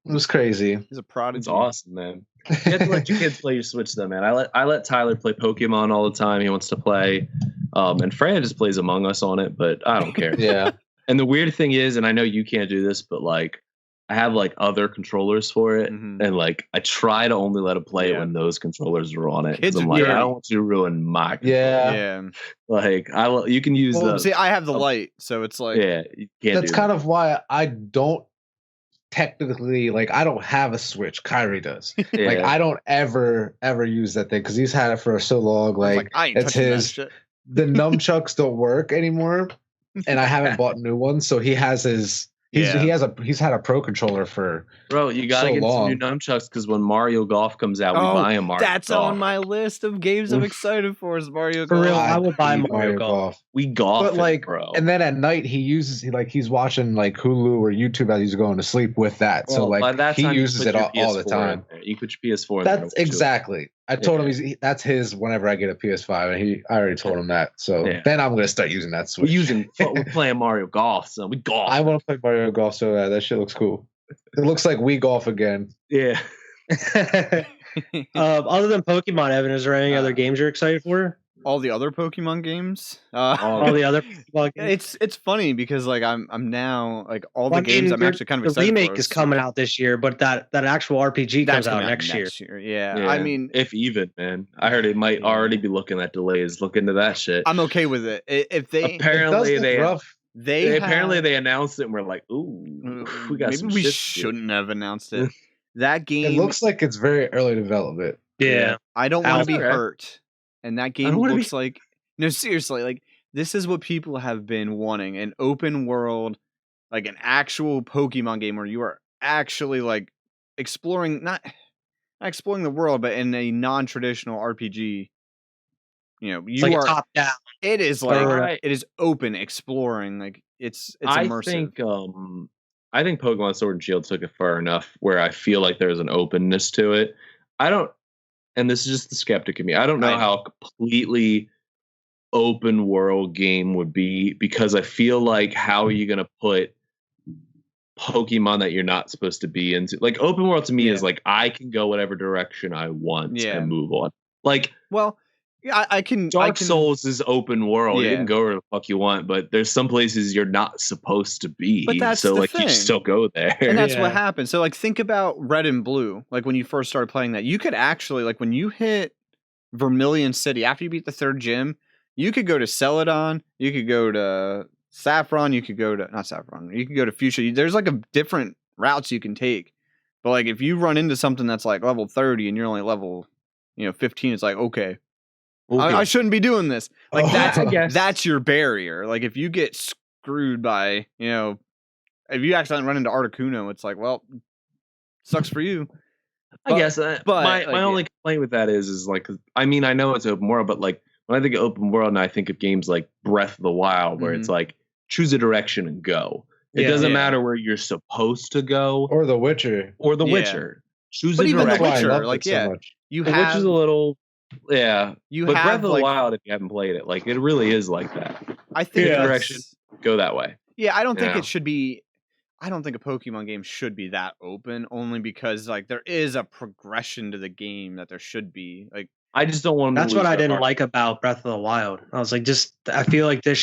was crazy. He's a prodigy. It's awesome, man. You have to let your kids play your Switch, though, man. I let Tyler play Pokemon all the time. He wants to play, and Fran just plays Among Us on it, but I don't care. Yeah, And the weird thing is, and I know you can't do this, but like I have like other controllers for it, and like I try to only let it play it when those controllers are on it. Kids I'm are like, dirty. I don't want you to ruin my controller. Yeah. Like I will. You can use the. See, I have the light, so it's like you can't. That's kind of why I don't technically like. I don't have a Switch. Kyrie does. Like I don't ever use that thing because he's had it for so long. Like I ain't it's his. The nunchucks don't work anymore, and I haven't bought new ones. So he has his. He's had a Pro controller for you gotta get some new nunchucks because when Mario Golf comes out, we buy a Mario. That's Golf. on my list of games I'm excited for. Is Mario Golf? For real, I will buy Mario Golf. We golf, but like, bro. And then at night he's watching like Hulu or YouTube as he's going to sleep with that. So like he uses it all the time. You put your PS4. That's exactly. I told him that's his. Whenever I get a PS5, and I already told him that. So then I'm gonna start using that Switch. We're playing Mario Golf, so we golf. I want to play Mario Golf so bad. That shit looks cool. It looks like we golf again. Yeah. Other than Pokemon, Evan, is there any other games you're excited for? All the other Pokemon games. All the other Pokemon games. It's funny because like I'm now like all the games I'm actually kind of excited for. The remake is coming out this year, but that actual RPG comes out next year. Yeah, I mean, if even, man, I heard it might already be looking at delays. Look into that shit. I'm okay with it. If they apparently they announced it and we're like, ooh, we got maybe we shouldn't have announced it. That game. It looks like it's very early development. Yeah, I don't want to be hurt. And that game looks like no, seriously, like this is what people have been wanting: an open world, like an actual Pokemon game where you are actually like exploring, not exploring the world, but in a non-traditional RPG. You know, you are top down. It is like it is open, exploring. Like it's immersive. I think Pokemon Sword and Shield took it far enough where I feel like there's an openness to it. And this is just the skeptic in me. I don't know how a completely open world game would be because I feel like how are you going to put Pokemon that you're not supposed to be into? Like open world to me is like I can go whatever direction I want and move on. Like, well, yeah, I can. Dark Souls is open world. You can go where the fuck you want, but there's some places you're not supposed to be. But that's so the like thing. You still go there, and that's what happens. So like think about Red and Blue. Like when you first started playing that, you could actually like when you hit Vermilion City after you beat the third gym, you could go to Celadon, you could go to Saffron, you could go to not Saffron, you could go to Fuchsia. There's like a different routes you can take. But like if you run into something that's like level 30 and you're only level 15, it's like okay. I shouldn't be doing this. Like that's your barrier. Like if you get screwed by, if you accidentally run into Articuno, it's like, well, sucks for you. I guess. But my only complaint with that is like, I mean, I know it's open world, but like when I think of open world, and I think of games like Breath of the Wild, where it's like choose a direction and go. It doesn't matter where you're supposed to go, or The Witcher, Choose but a even direction. The Witcher, like you have. Which is a little. Yeah, but Breath of the Wild, if you haven't played it, like it really is like that. I think direction, go that way. Yeah, I don't think it should be. I don't think a Pokemon game should be that open, only because like there is a progression to the game that there should be. Like I just don't want. That's what I didn't like about Breath of the Wild. I was like, I feel like this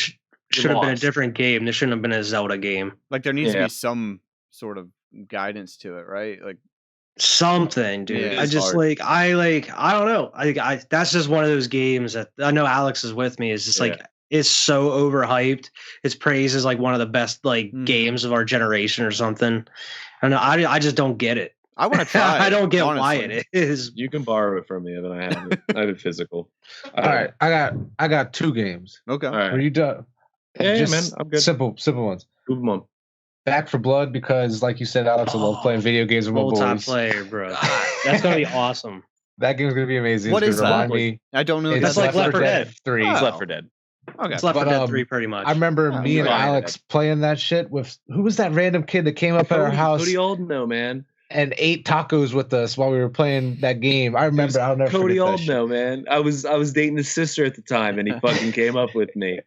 should have been a different game. This shouldn't have been a Zelda game. Like there needs to be some sort of guidance to it, right? Like. Something, dude. I just hard. I don't know. I that's just one of those games that I know Alex is with me. Is just like it's so overhyped. It's praised as like one of the best games of our generation or something. I know. I just don't get it. I want to try. I don't get honestly. why it is. You can borrow it from me, but I have it. I have it physical. All right, I got 2 games. Okay, all right. Are you done? Yeah, man, I'm good. Simple ones. Move them on. Back for Blood because, like you said, Alex, I love playing video games with my boys. Full-time player, bro. That's gonna be awesome. That game's gonna be amazing. What is that? I don't know. That's like Left 4 Dead 3. It's Left 4 Dead. Okay. It's Left 4 Dead 3 pretty much. I remember me and Alex playing that shit with who was that random kid that came up at our house? Cody Oldno, man. And ate tacos with us while we were playing that game. I remember. I'll never Cody forget that shit. Oldno, man. I was dating his sister at the time, and he fucking came up with me.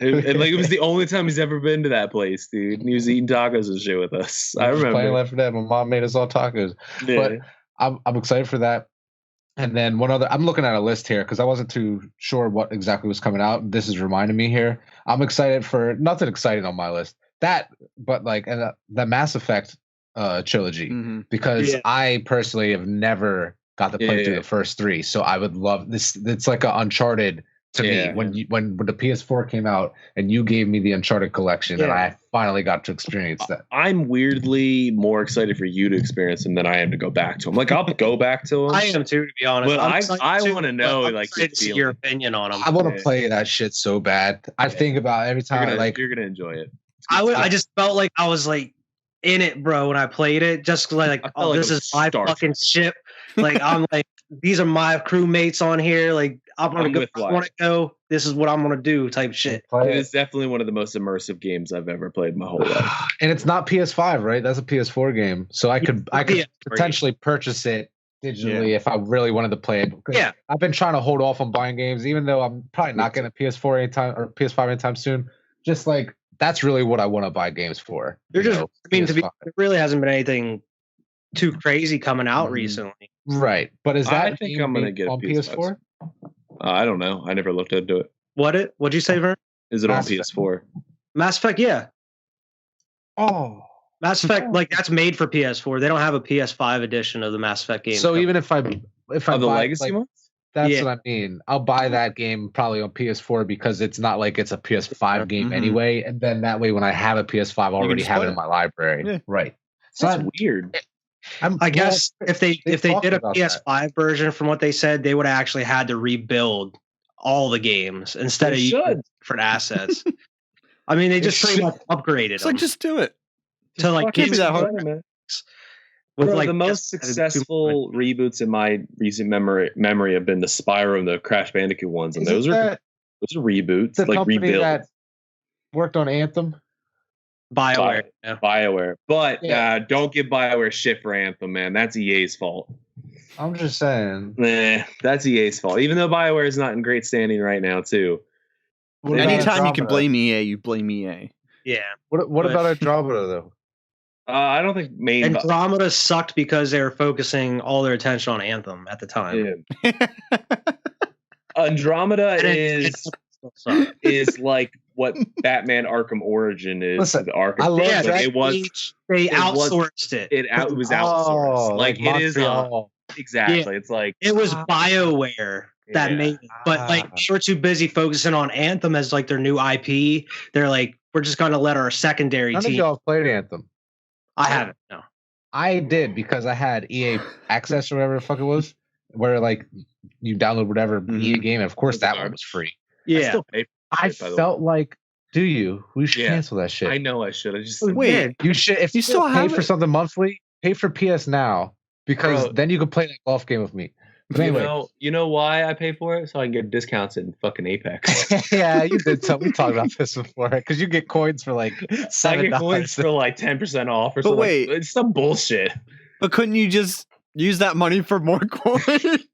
And like it was the only time he's ever been to that place, dude. And he was eating tacos and shit with us. I remember playing Left 4 Dead. My mom made us all tacos. Yeah. But I'm excited for that. And then one other, I'm looking at a list here because I wasn't too sure what exactly was coming out. This is reminding me here. I'm excited for nothing exciting on my list. but like the Mass Effect trilogy, because I personally have never got to play through the first 3, so I would love this. It's like an Uncharted to me when the PS4 came out and you gave me the Uncharted collection and I finally got to experience that. I'm weirdly more excited for you to experience them than I am to go back to them. Like I'll go back to them. I am too, to be honest. But I want to know like your opinion on them. I want to play that shit so bad. I think about it every time. You're gonna enjoy it. I just felt like I was like in it, bro, when I played it. Just like, oh, this is my fucking ship. Like I'm like, these are my crewmates on here. Like I'm gonna go. I want to go. This is what I'm gonna do. Type shit. It is definitely one of the most immersive games I've ever played in my whole life. And it's not PS5, right? That's a PS4 game. So I could potentially purchase it digitally if I really wanted to play it. Yeah, I've been trying to hold off on buying games, even though I'm probably not getting a PS4 anytime or PS5 anytime soon. Just like that's really what I want to buy games for. There really hasn't been anything too crazy coming out recently. Right. But is that I think I'm gonna get on PS4? I don't know. I never looked into it. What'd you say, Vern? Is it on PS4? Mass Effect, yeah. Oh. Mass Effect, like that's made for PS4. They don't have a PS5 edition of the Mass Effect game. So even if I the buy, legacy ones? That's what I mean. I'll buy that game probably on PS4 because it's not like it's a PS5 game anyway. And then that way when I have a PS5 I already have it in my library. Yeah. Right. So that's weird. I guess if they did a PS5 version, from what they said, they would have actually had to rebuild all the games instead of using different assets. I mean, they just pretty much upgraded it's them. Like, just do it. To like give me that hard. With like the most successful reboots in my recent memory have been the Spyro and the Crash Bandicoot ones, and those are reboots, like rebuilds. That worked on Anthem. BioWare. But don't give BioWare shit for Anthem, man. That's EA's fault. I'm just saying. That's EA's fault. Even though BioWare is not in great standing right now, too. Anytime you can blame EA, you blame EA. Yeah. What about Andromeda, though? I don't think Andromeda sucked because they were focusing all their attention on Anthem at the time. Yeah. Andromeda is like what Batman Arkham Origin is. Listen, Arkham. I love they outsourced it. It was outsourced. Like it is exactly. Yeah. It's like it was BioWare that made it, but like they were too busy focusing on Anthem as like their new IP. They're like, we're just going to let our secondary team. None of y'all played Anthem. I haven't. No, I did because I had EA Access or whatever the fuck it was, where like you download whatever EA game, and of course that one was free. Yeah, I felt like, do you? We should cancel that shit. I know I should. I just wait. You should. If you still pay for something monthly, pay for PS Now because then you can play that golf game with me. But anyway, you know why I pay for it? So I can get discounts in fucking Apex. Yeah, you did. We talked about this before because you get coins for like $7. I get coins for like 10% off or something. Wait, it's some bullshit. But couldn't you just use that money for more coins?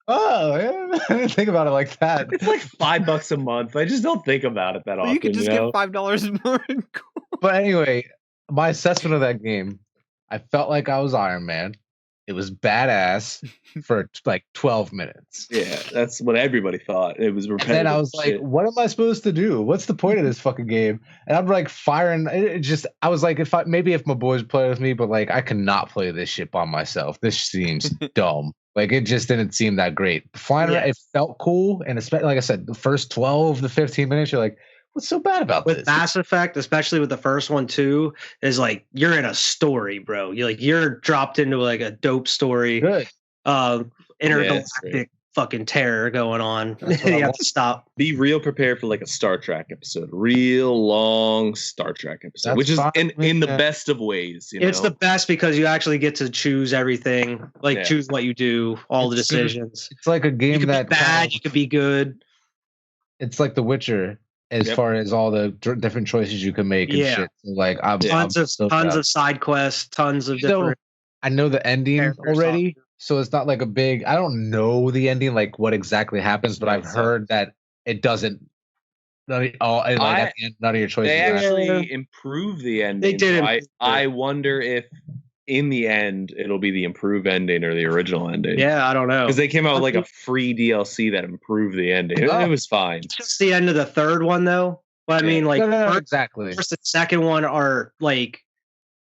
Oh, yeah. I didn't think about it like that. It's like $5 a month. I just don't think about it that often. You could just get $5 more in coins. But anyway, my assessment of that game, I felt like I was Iron Man. It was badass for like 12 minutes. Yeah, that's what everybody thought. It was repetitive. And then I was like, what am I supposed to do? What's the point of this fucking game? And I'm like firing. I was like, if my boys play with me, but like I cannot play this shit by myself. This seems dumb. Like it just didn't seem that great. Flying around, it felt cool. And especially, like I said, the first 12 to 15 minutes, you're like, what's so bad about this? With Mass Effect, especially with the first one too, is like you're in a story, bro. You're dropped into like a dope story. Good. Intergalactic fucking terror going on. You have to stop. Be real prepared for like a Star Trek episode, real long Star Trek episode, which is in the best of ways. It's the best because you actually get to choose everything, choose what you do, all the decisions. It's like a game you could be bad, you could be good. It's like The Witcher. As far as all the different choices you can make and shit. So like tons of side quests, tons of different. I know the ending already, so it's not like a big. I don't know the ending, like what exactly happens, but I've heard that it doesn't. At the end, none of your choices. They actually improve the ending. They did. I wonder if in the end it'll be the improved ending or the original ending. Yeah, I don't know. Because they came out with like a free DLC that improved the ending. It was fine. It's just the end of the third one though. But I mean, like, exactly. First and second one are like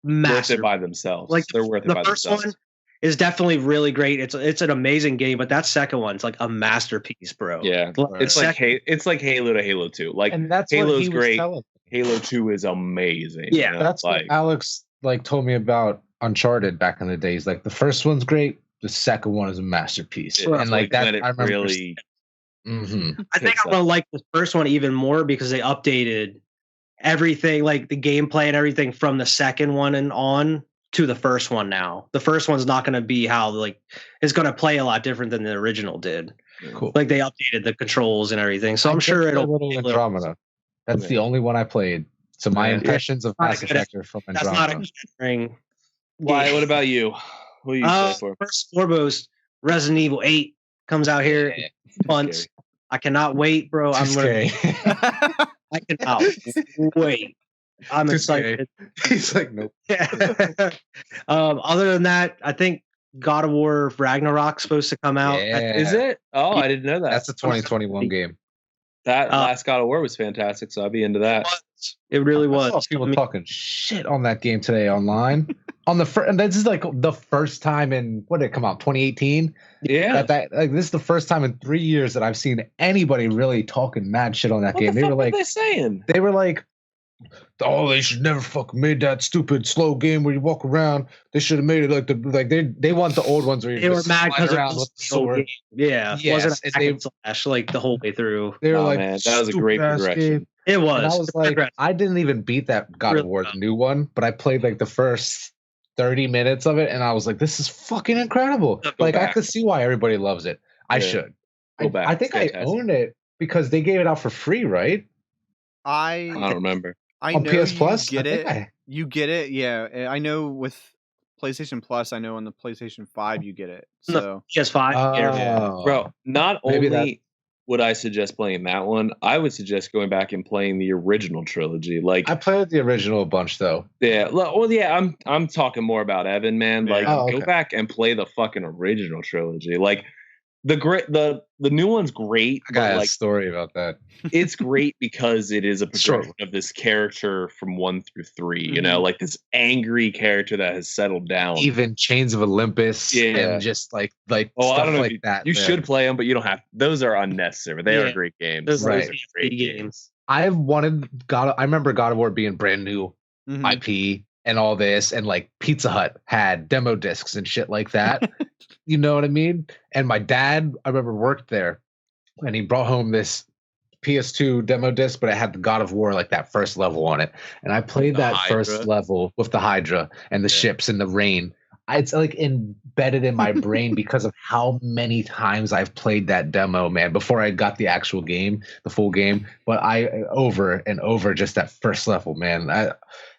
massive. Worth it by themselves. Like they're worth it by themselves. The first one is definitely really great. It's an amazing game, but that second one's like a masterpiece, bro. Yeah, it's like Halo to Halo 2. Like, and that's Halo's great. Halo 2 is amazing. Yeah, you know? That's what Alex told me about Uncharted back in the days. Like, the first one's great, the second one is a masterpiece, and like that. I remember really. I think I'm gonna like the first one even more because they updated everything, like the gameplay and everything from the second one and on to the first one. Now the first one's not going to be how it's going to play a lot different than the original did. Cool. Like they updated the controls and everything, so I'm sure it'll be Andromeda. That's the only one I played. So my impressions of Mass Effect are from Andromeda. That's not a ring. Why? What about you? What do you say for? First and foremost, Resident Evil 8 comes out here months. I cannot wait, bro. I cannot wait. I'm excited. He's like, nope. Other than that, I think God of War Ragnarok's supposed to come out. Yeah. Is it? Oh, I didn't know that. That's a 2021 game. That last God of War was fantastic, so I'd be into that. It really was. I saw people talking shit on that game today online. And this is like the first time in what did it come out? 2018. Yeah. This is the first time in 3 years that I've seen anybody really talking mad shit on that game. They were like, what are they saying? They were like, oh, they should never fucking made that stupid slow game where you walk around. They should have made it they want the old ones where they were mad because it was so game. Yeah, yes, wasn't a slash like the whole way through. They were like, man, that was a great progression. Game. It was. And I was like, I didn't even beat that God of War, the new one, but I played like the first 30 minutes of it, and I was like, this is fucking incredible. Like, I could see why everybody loves it. I should. I think I own it because they gave it out for free, right? I don't remember. I on know PS Plus, you get it. You get it, yeah. I know with PlayStation Plus, I know on the PlayStation 5 you get it. So PS5, bro. Not only would I suggest playing that one, I would suggest going back and playing the original trilogy. Like, I played the original a bunch though. Yeah, well, yeah. I'm talking more about Evan, man. Like, go back and play the fucking original trilogy. Like, the new one's great. I got a story about that. It's great because it is a progression of this character from 1 through 3. You know, like this angry character that has settled down. Even Chains of Olympus, and just like stuff I don't know like that. You should play them, but you don't have. Those are unnecessary. They are great games. Those are great games. I remember God of War being brand new IP and all this, and like Pizza Hut had demo discs and shit like that. You know what I mean? And my dad, I remember, worked there, and he brought home this PS2 demo disc, but it had the God of War, like that first level on it. And I played that first level with the Hydra and the ships and the rain. It's like embedded in my brain because of how many times I've played that demo, man, before I got the actual game, the full game. But over and over, just that first level, man.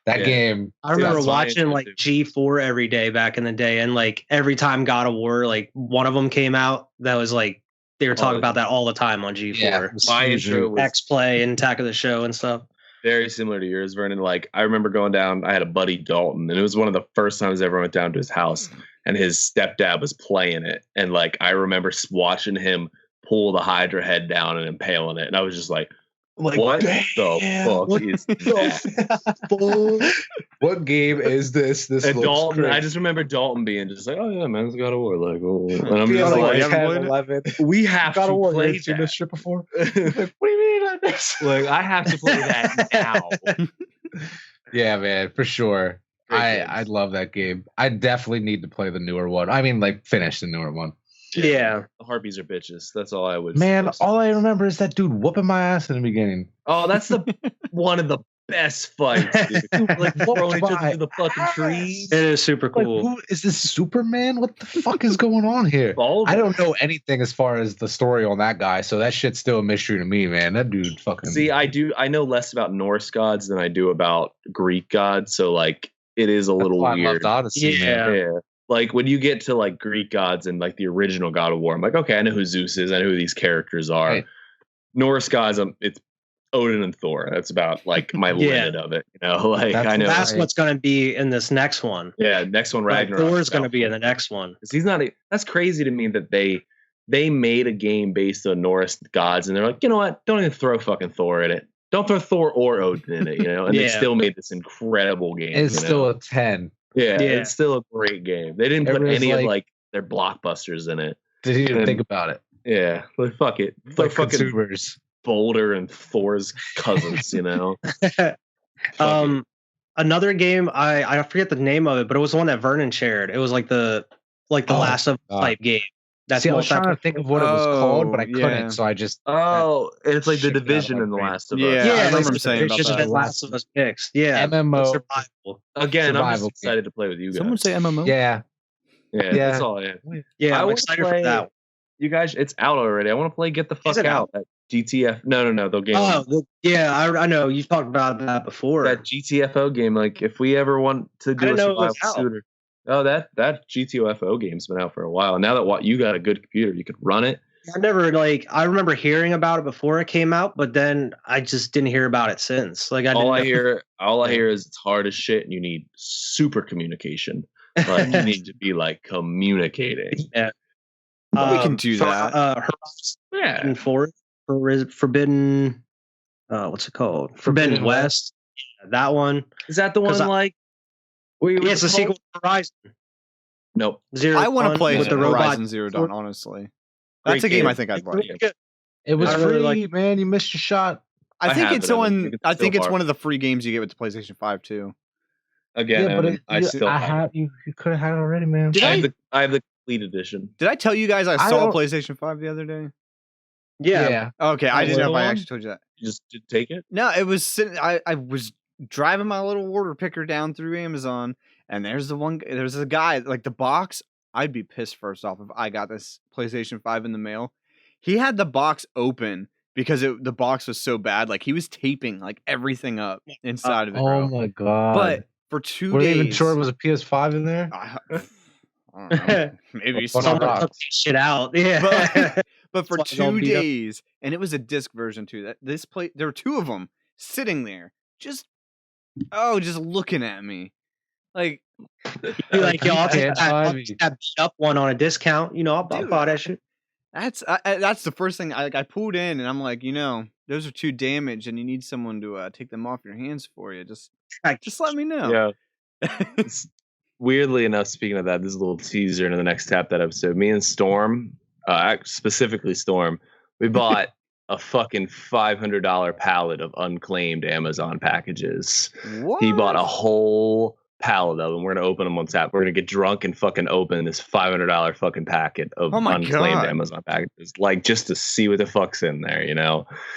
That game. I remember watching like G4 every day back in the day, and like every time God of War, like one of them came out, that was like they were talking about that all the time on G4. Yeah, my intro was X-Play and Attack of the Show and stuff. Very similar to yours, Vernon. Like, I remember going down, I had a buddy, Dalton, and it was one of the first times I ever went down to his house, and his stepdad was playing it. And like, I remember watching him pull the Hydra head down and impaling it. And I was just like, what the fuck is that? What game is this? This and looks Dalton, great. I just remember Dalton being just like, oh yeah, man, it's God of War. Like, oh. And I'm just like, 10, 11. We have to play that. This shit before? Like, what do you mean on this? Like, I have to play that now. Yeah, man, for sure. I love that game. I definitely need to play the newer one. I mean, like, finish the newer one. Yeah. The harpies are bitches. That's all I would Man, say. all I remember is that dude whooping my ass in the beginning. Oh, that's one of the best fights, dude. Like, throwing each other to the fucking trees. It is super cool. Like, who is this Superman? What the fuck is going on here? I don't know anything as far as the story on that guy, so that shit's still a mystery to me, man. That dude fucking... See, I know less about Norse gods than I do about Greek gods, so, like, it is a little weird. I loved Odyssey, yeah. Like, when you get to like Greek gods and like the original God of War, I'm like, okay, I know who Zeus is. I know who these characters are. Right. Norse gods, it's Odin and Thor. That's about like my limit of it. You know, like I know that's what's going to be in this next one. Yeah, next one, Ragnarok. Thor's going to be in the next one. He's not. That's crazy to me that they made a game based on Norse gods, and they're like, you know what? Don't even throw fucking Thor in it. Don't throw Thor or Odin in it, and they still made this incredible game. It's still a 10. Yeah, it's still a great game. They didn't put any of their blockbusters in it. Didn't even think about it. Yeah, but fuck it. Like consumers. Boulder and Thor's cousins, Another game, I forget the name of it, but it was the one that Vernon shared. It was like the Last of Us type game. That's I was trying to think of what it was called, but I couldn't, so I just it's like the Division in The Last of Us. Yeah, I remember saying about that. Last of Us picks. Yeah, MMO survival. Again, I'm just excited to play with you guys. Someone say MMO? Yeah. That's all I am. Yeah, I'm excited for that one. You guys, it's out already. I want to play Get the Fuck Out. That GTF. No, the game. I know. You've talked about that before. That GTFO game. Like, if we ever want to do a survival shooter. Oh, that GTFO game's been out for a while. Now that you got a good computer, you could run it. I remember hearing about it before it came out, but then I just didn't hear about it since. All I hear is it's hard as shit and you need super communication. Like, you need to be communicating. Yeah. We can do that. Horizon Forbidden. What's it called? Forbidden West. Yeah, that one. Is that the one it's a sequel to Horizon. Nope. I want to play with the Horizon Zero Dawn. Honestly, that's a game I think I'd play. It was free, man. You missed your shot. I think it's one. I think it's one of the free games you get with the PlayStation 5 too. Again, you could have had it already, man. I have the complete edition. Did I tell you guys I saw a PlayStation 5 the other day? Yeah. Okay, I didn't know if I actually told you that. You just did take it? No, it was sitting. I was driving my little order picker down through Amazon, and there's a guy, the box. I'd be pissed first off if I got this PlayStation 5 in the mail. He had the box open because the box was so bad. He was taping everything up inside of it. Oh my god. But for 2 days. Were they even sure it was a PS5 in there? I don't know. Maybe someone took shit out. Yeah. But for 2 days, and it was a disc version too. There were two of them sitting there, just looking at me, I'll take that beat up one on a discount. I'll buy that shit. That's the first thing I pulled in, and I'm like, those are too damaged, and you need someone to take them off your hands for you. Just let me know. Yeah. Weirdly enough, speaking of that, this is a little teaser into the next Tap That episode. Me and Storm, specifically Storm, we bought a fucking $500 pallet of unclaimed Amazon packages. What? He bought a whole pallet of them. We're gonna open them on tap. We're gonna get drunk and fucking open this $500 fucking packet of unclaimed Amazon packages, just to see what the fuck's in there.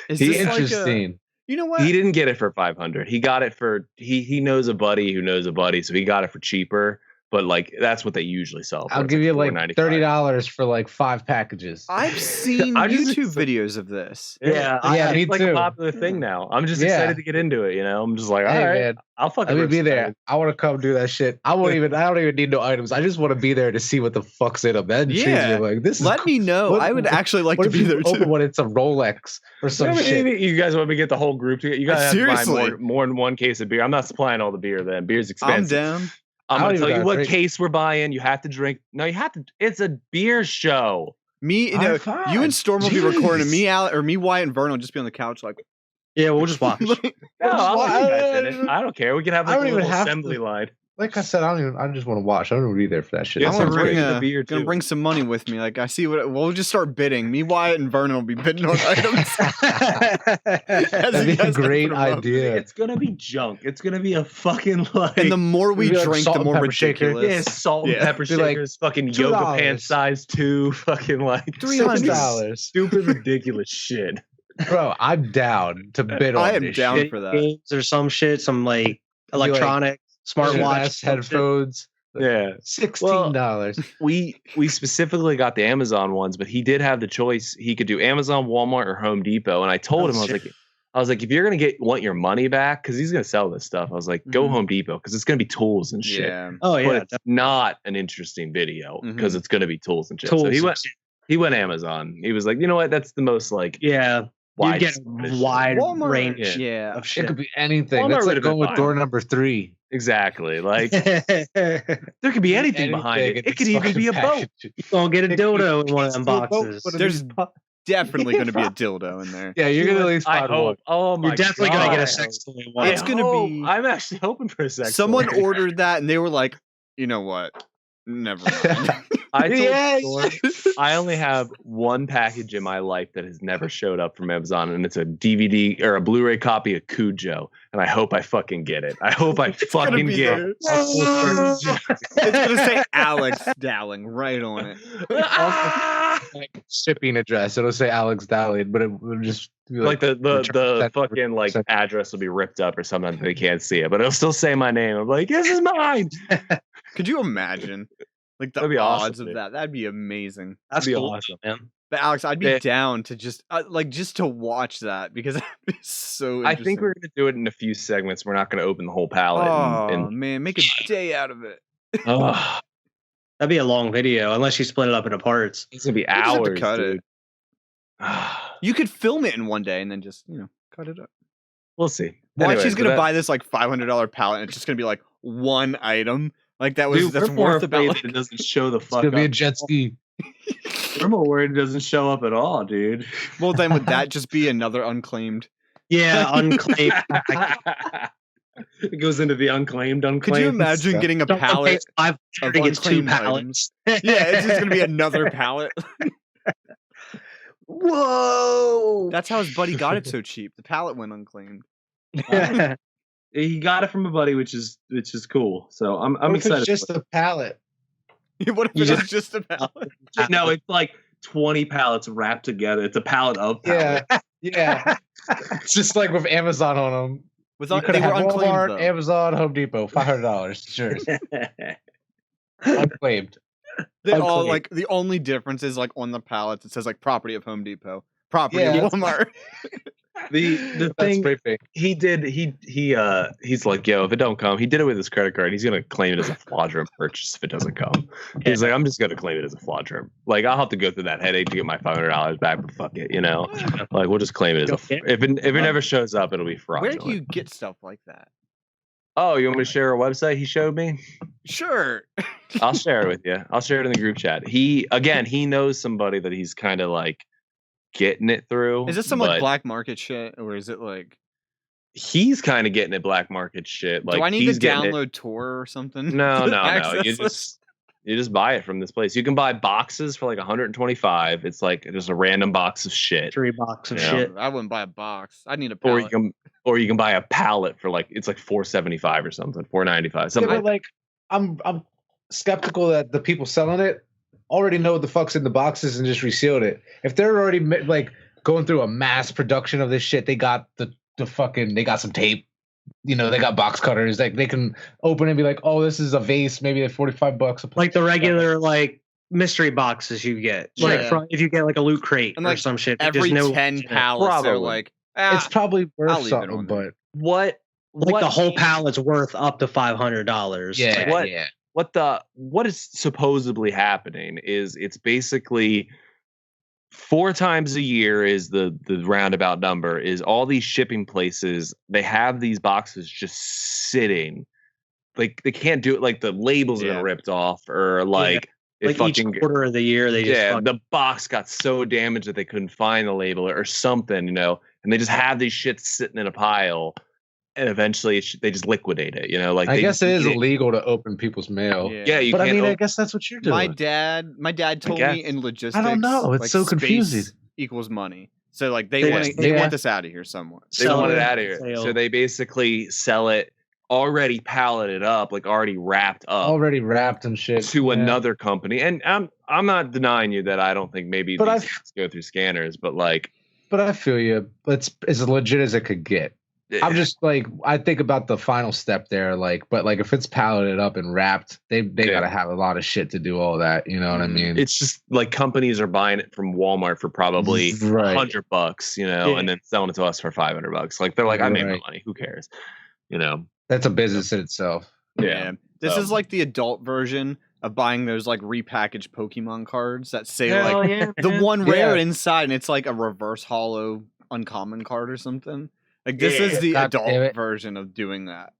Is this interesting? You know what? He didn't get it for $500. He got it for he knows a buddy who knows a buddy, so he got it for cheaper. But that's what they usually sell for. I'll give you $30 for 5 packages. I've seen YouTube videos of this. Yeah, me it's too. A popular thing now. I'm just excited to get into it. I'm just all right, man, I'll fucking let me be there. I want to come do that shit. I don't even need no items. I just want to be there to see what the fuck's in them. That this. Let me know. I would actually like to be there too. When it's a Rolex or some shit. You guys want me to get the whole group together? You guys have to buy more than one case of beer. I'm not supplying all the beer. Then beer's expensive. I'm down. I'm going to tell you what case we're buying. You have to drink. No, you have to. It's a beer show. You and Storm will be recording. Me, Wyatt, and Vern will just be on the couch yeah, we'll just watch. I don't care. We can have a little assembly line. Like I said, I just want to watch. I don't want to be there for that shit. I'm gonna bring some money with me. I see we'll just start bidding. Me, Wyatt, and Vernon will be bidding on items. That'd be a great idea. It's gonna be junk. It's gonna be a fucking And the more we drink, the more ridiculous. Yeah, salt and pepper shakers, fucking yoga pants size 2, fucking $300. Stupid ridiculous shit. Bro, I'm down to bid on. I am down for that. Games or some shit, some electronic. Smartwatch, headphones. Yeah, $16. We specifically got the Amazon ones, but he did have the choice. He could do Amazon, Walmart, or Home Depot. And I told him, I was like, if you're gonna want your money back, because he's gonna sell this stuff, I was like, go Home Depot, because it's gonna be tools and shit. Yeah. Oh yeah, but it's not an interesting video because it's gonna be tools and shit. So he went Amazon. He was like, you know what? That's the most you get a wide range of shit. It could be anything. That's like going with door number 3. Exactly. There could be anything behind it. It could even be a boat. You gonna get a dildo in one of them boxes. definitely going to be a dildo in there. Yeah, you're going to at least find one. Oh my You're definitely going to get a sex toy one. It's going to be... I'm actually hoping for a sex Someone toy. ordered that and they were like, you know what? Never mind. I told Storm, I only have one package in my life that has never showed up from Amazon, and it's a DVD or a Blu-ray copy of Cujo, and I hope I fucking get it. I hope I fucking get it. It's gonna say Alex Dowling right on it. Like shipping address. It'll say Alex Dowling, but it will just be like the fucking like address will be ripped up or something. They can't see it, but it'll still say my name. I'm like, this is mine. Could you imagine? Like the odds of that? That'd be amazing. That'd be awesome, man. But Alex, I'd be down to just just to watch that because that'd be so interesting. I think we're gonna do it in a few segments. We're not gonna open the whole palette. Oh man, make a day out of it. Oh, that'd be a long video unless you split it up into parts. It's gonna be hours. To cut dude. it. You could film it in one day and then just cut it up. We'll see. Why she's gonna buy this like $500 palette and it's just gonna be like one item. Like that's worth about. Like, it doesn't show the fuck. It's gonna up. be a jet ski. I'm more worried it doesn't show up at all, dude. Well, then would that just be another unclaimed? Yeah, unclaimed. It goes into the unclaimed. Could you imagine getting a pallet? I've of gets 2 unclaimed pallets. Yeah, it's just gonna be another pallet. Whoa! That's how his buddy got it so cheap. The pallet went unclaimed. He got it from a buddy, which is cool. So I'm excited. It's just a pallet. What if it's just a pallet? No, it's like 20 pallets wrapped together. It's a pallet of pallets. Yeah. It's just like with Amazon on them. They were unclaimed, Walmart, though. Amazon, Home Depot, $500. Sure. Unclaimed. They all like the only difference is like on the pallets it says like property of Home Depot, property of Walmart. The thing he's like, yo, if it don't come, he did it with his credit card. He's gonna claim it as a fraudulent purchase if it doesn't come. He's like, I'm just gonna claim it as a fraudulent. Like I'll have to go through that headache to get my $500 back, but fuck it, Like we'll just claim it as if it never shows up, it'll be fraudulent. Where do you get stuff like that? Oh, you want me to share a website he showed me? Sure. I'll share it with you. I'll share it in the group chat. He knows somebody that he's kind of like getting it through. Is this some like black market shit, or is it like he's kind of getting it black market shit? Like, do I need to download Tor or something? No. You just buy it from this place. You can buy boxes for like $125. It's like just a random box of shit. 3 boxes of shit. I wouldn't buy a box. I need a pallet. Or you can buy a pallet for like it's like $475 or something, $495. Something like I'm skeptical that the people selling it already know what the fuck's in the boxes and just resealed it. If they're already like going through a mass production of this shit, they got they got some tape. They got box cutters. Like they can open and be like, "Oh, this is a vase. Maybe at $45." Like the regular like mystery boxes you get. Like if you get like a loot crate and, like, or some shit. Every 10 pallets, they're like, it's probably worth something. But what the whole pallet's worth up to $500. Yeah. What is supposedly happening is it's basically 4 times a year is the roundabout number is all these shipping places. They have these boxes just sitting. Like they can't do it. Like the labels are ripped off or like each quarter of the year they just the box got so damaged that they couldn't find the label or something, and they just have these shits sitting in a pile. And eventually they just liquidate it, Like I guess it is illegal to open people's mail. Yeah, but I mean, I guess that's what you're doing. My dad told me in logistics. I don't know. It's like so confusing. Equals money. So like they want this out of here somewhat. They want it out of here. So they basically sell it already palleted up, like already wrapped up, already wrapped and shit to another company. And I'm not denying you that I don't think maybe these things go through scanners, but I feel you. It's as legit as it could get. I'm just like, I think about the final step there, but if it's palleted up and wrapped, they gotta have a lot of shit to do all that. You know what I mean? It's just like companies are buying it from Walmart for probably $100, and then selling it to us for $500. Like they're like, I made my money. Who cares? That's a business in itself. Yeah. This is like the adult version of buying those like repackaged Pokemon cards that say the one rare inside, and it's like a reverse hollow uncommon card or something. Like this is the adult version of doing that.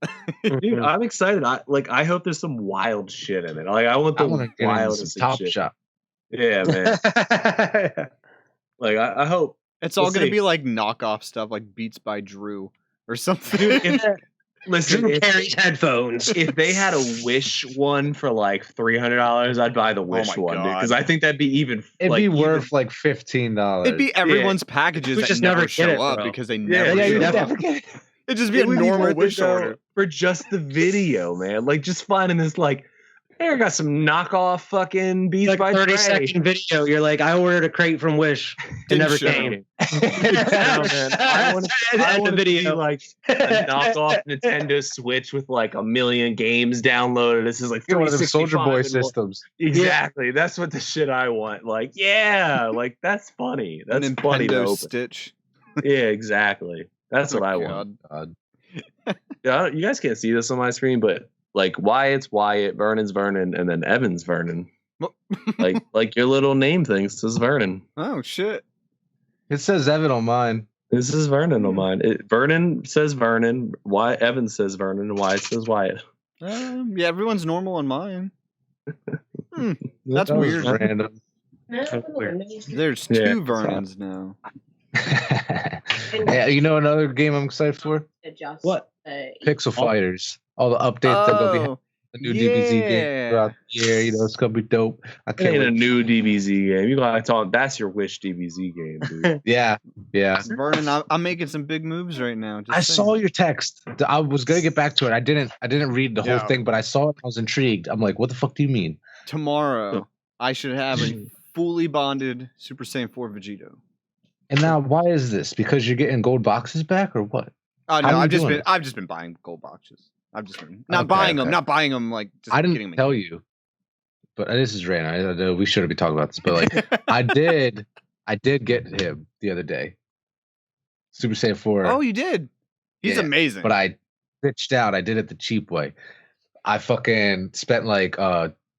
Dude, I'm excited. I hope there's some wild shit in it. Like I want the wildest Top shit. Shop. Yeah, man. Like I hope it's all gonna be like knockoff stuff, like Beats by Drew or something. Dude, listen, Drew carries headphones. If they had a Wish one for like $300, I'd buy the Wish one, dude, because I think that'd be even. It'd be worth like $15. It'd be everyone's packages that just never show up because they never. Yeah, show you up. never get it. It'd just be a normal Wish order for just the video, man. Like just finding this like. Hey, I got some knockoff fucking Beats like by 30-second video. You're like, I ordered a crate from Wish. It never came. I want the video like a knockoff Nintendo Switch with like 1 million games downloaded. This is like one of the Soldier Boy systems. Exactly. Yeah. That's what the shit I want. Like, yeah, like that's funny. That's funny to open. Stitch. Yeah, exactly. That's what I want. Yeah, you guys can't see this on my screen, but. Like Wyatt's Wyatt, Vernon's Vernon, and then Evan's Vernon. like your little name thing says Vernon. Oh shit! It says Evan on mine. This is Vernon on mine. Vernon says Vernon. Evan says Vernon, and Wyatt says Wyatt. Yeah, everyone's normal on mine. That's weird. Random. There's two Vernons now. Yeah, you know another game I'm excited for? What? Pixel Fighters. All the updates that will be the new DBZ game throughout the year. You know, it's gonna be dope. I can't wait. A new DBZ game. You gotta talk. That's your Wish DBZ game, dude. yeah. Vernon, I'm making some big moves right now. Saw your text. I was gonna get back to it. I didn't read the whole thing, but I saw it. I was intrigued. I'm like, what the fuck do you mean? Tomorrow, I should have a fully bonded Super Saiyan 4 Vegito. And now, why is this? Because you're getting gold boxes back, or what? Oh no, I've just been buying gold boxes. I've just been not buying them like. Just I didn't tell you, but this is random. I know we shouldn't be talking about this, but like I did get him the other day. Super Saiyan 4. Oh, you did? He's amazing. But I bitched out. I did it the cheap way. I fucking spent like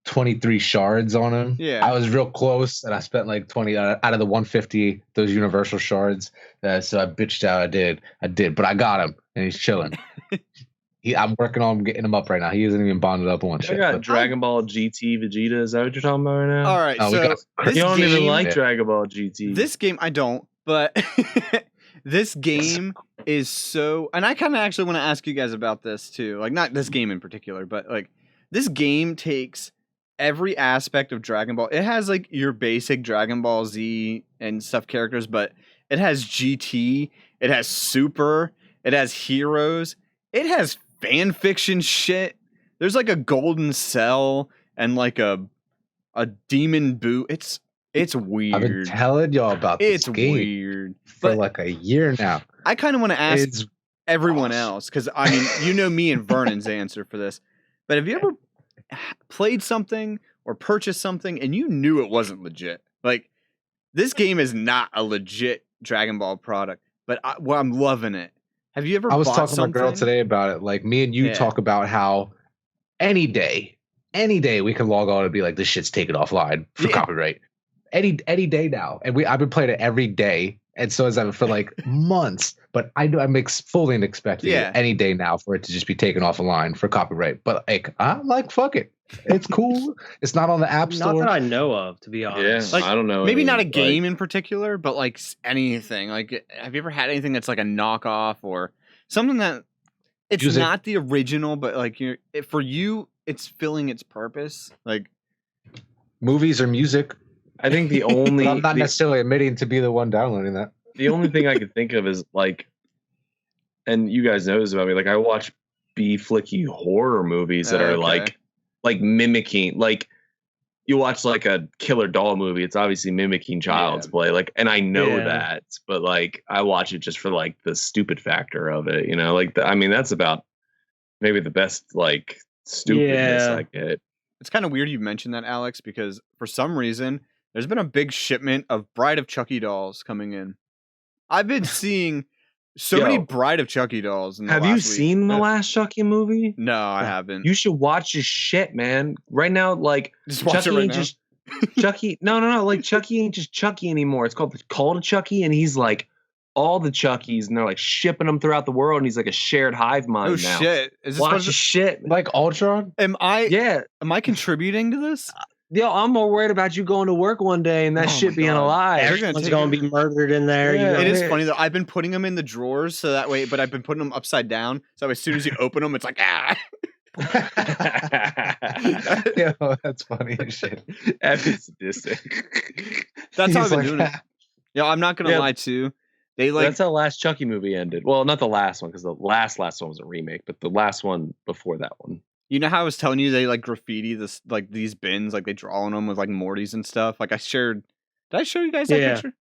23 shards on him. Yeah, I was real close, and I spent like 20 out of the 150 those universal shards. So I bitched out. I did, but I got him, and he's chilling. I'm working on getting him up right now. He isn't even bonded up on shit. I got Dragon Ball GT Vegeta. Is that what you're talking about right now? All right, so you don't even like Dragon Ball GT. This game, I don't, but this game is so. And I kind of actually want to ask you guys about this too. Like, not this game in particular, but like this game takes every aspect of Dragon Ball. It has like your basic Dragon Ball Z and stuff characters, but it has GT, it has Super, it has Heroes, it has fan fiction shit. There's like a Golden Cell and like a Demon Boot. It's weird. I've been telling y'all about this game weird for like a year now. I kind of want to ask everyone else, because I mean, you know me and Vernon's answer for this, but have you ever played something or purchased something and you knew it wasn't legit? Like, this game is not a legit Dragon Ball product, but I'm loving it. Have you ever? I was bought talking something? to my girl today about it. Like, me and you talk about how any day we can log on and be like, this shit's taken offline for copyright. Any day now, and I've been playing it every day, and so has Evan for like months. But I'm fully expecting it any day now for it to just be taken offline for copyright. But like, I'm like, fuck it. It's cool. It's not on the App Store. Not that I know of, to be honest. Yeah, like, I don't know. Maybe not a game in particular, but like anything. Like, have you ever had anything that's like a knockoff or something that it's not the original, but like for you, it's filling its purpose? Like movies or music. I think the only I'm not necessarily admitting to be the one downloading that. The only thing I could think of is like, and you guys know this about me, like I watch B-flicky horror movies that are like mimicking, like you watch like a killer doll movie, it's obviously mimicking child's play, like, and I know that, but like I watch it just for like the stupid factor of it, you know, like I mean that's about maybe the best like stupidness I get. It's kind of weird you mentioned that, Alex, because for some reason there's been a big shipment of Bride of Chucky dolls coming in. I've been seeing so many Bride of Chucky dolls. Have you seen the last Chucky movie? No, I haven't. You should watch this shit, man. Right now, like just watch Chucky it right ain't now. just Chucky. No. Like Chucky ain't just Chucky anymore. It's called a Chucky, and he's like all the Chuckies, and they're like shipping them throughout the world, and he's like a shared hive mind now. Oh shit! Is this watch the shit, like Ultron? Am I contributing to this? Yo, I'm more worried about you going to work one day and that shit being alive. Everyone's going to be murdered in there. Yeah. It is funny though. I've been putting them in the drawers so that way, but I've been putting them upside down. So as soon as you open them, it's like, ah. Yo, that's funny as shit. That's sadistic. That's how I've been doing it. Yeah, I'm not gonna lie too. That's how the last Chucky movie ended. Well, not the last one, because the last one was a remake, but the last one before that one. You know how I was telling you they like graffiti this like these bins, like they draw on them with like Mortys and stuff. Like I shared. Did I show you guys that picture?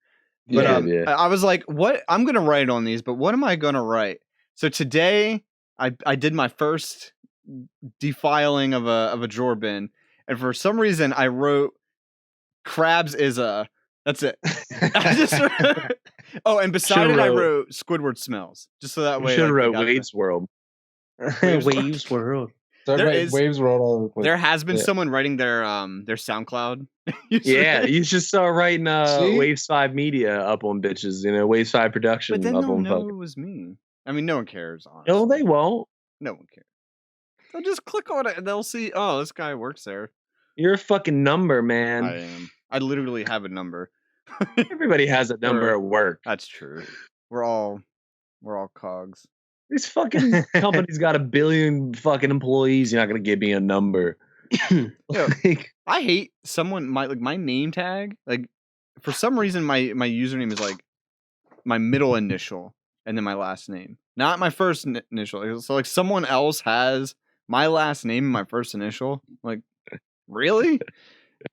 But I was like, what? I'm gonna write on these, but what am I gonna write? So today I did my first defiling of a drawer bin, and for some reason I wrote crabs is a. That's it. I just and beside I wrote Squidward smells, just so that way. Should have wrote Waves World. Waves World. Waves World all over the place. There has been someone writing their SoundCloud. Yeah, you just saw writing Waves 5 Media up on bitches, Waves 5 production. But then up they'll on know it was me. I mean, no one cares. Honestly. No, they won't. No one cares. They'll just click on it and they'll see. Oh, this guy works there. You're a fucking number, man. I am. I literally have a number. Everybody has a number at work. That's true. We're all cogs. These fucking companies got 1 billion fucking employees. You're not gonna give me a number. I hate someone my name tag. Like for some reason my username is like my middle initial and then my last name, not my first initial. So like someone else has my last name and my first initial. Like really?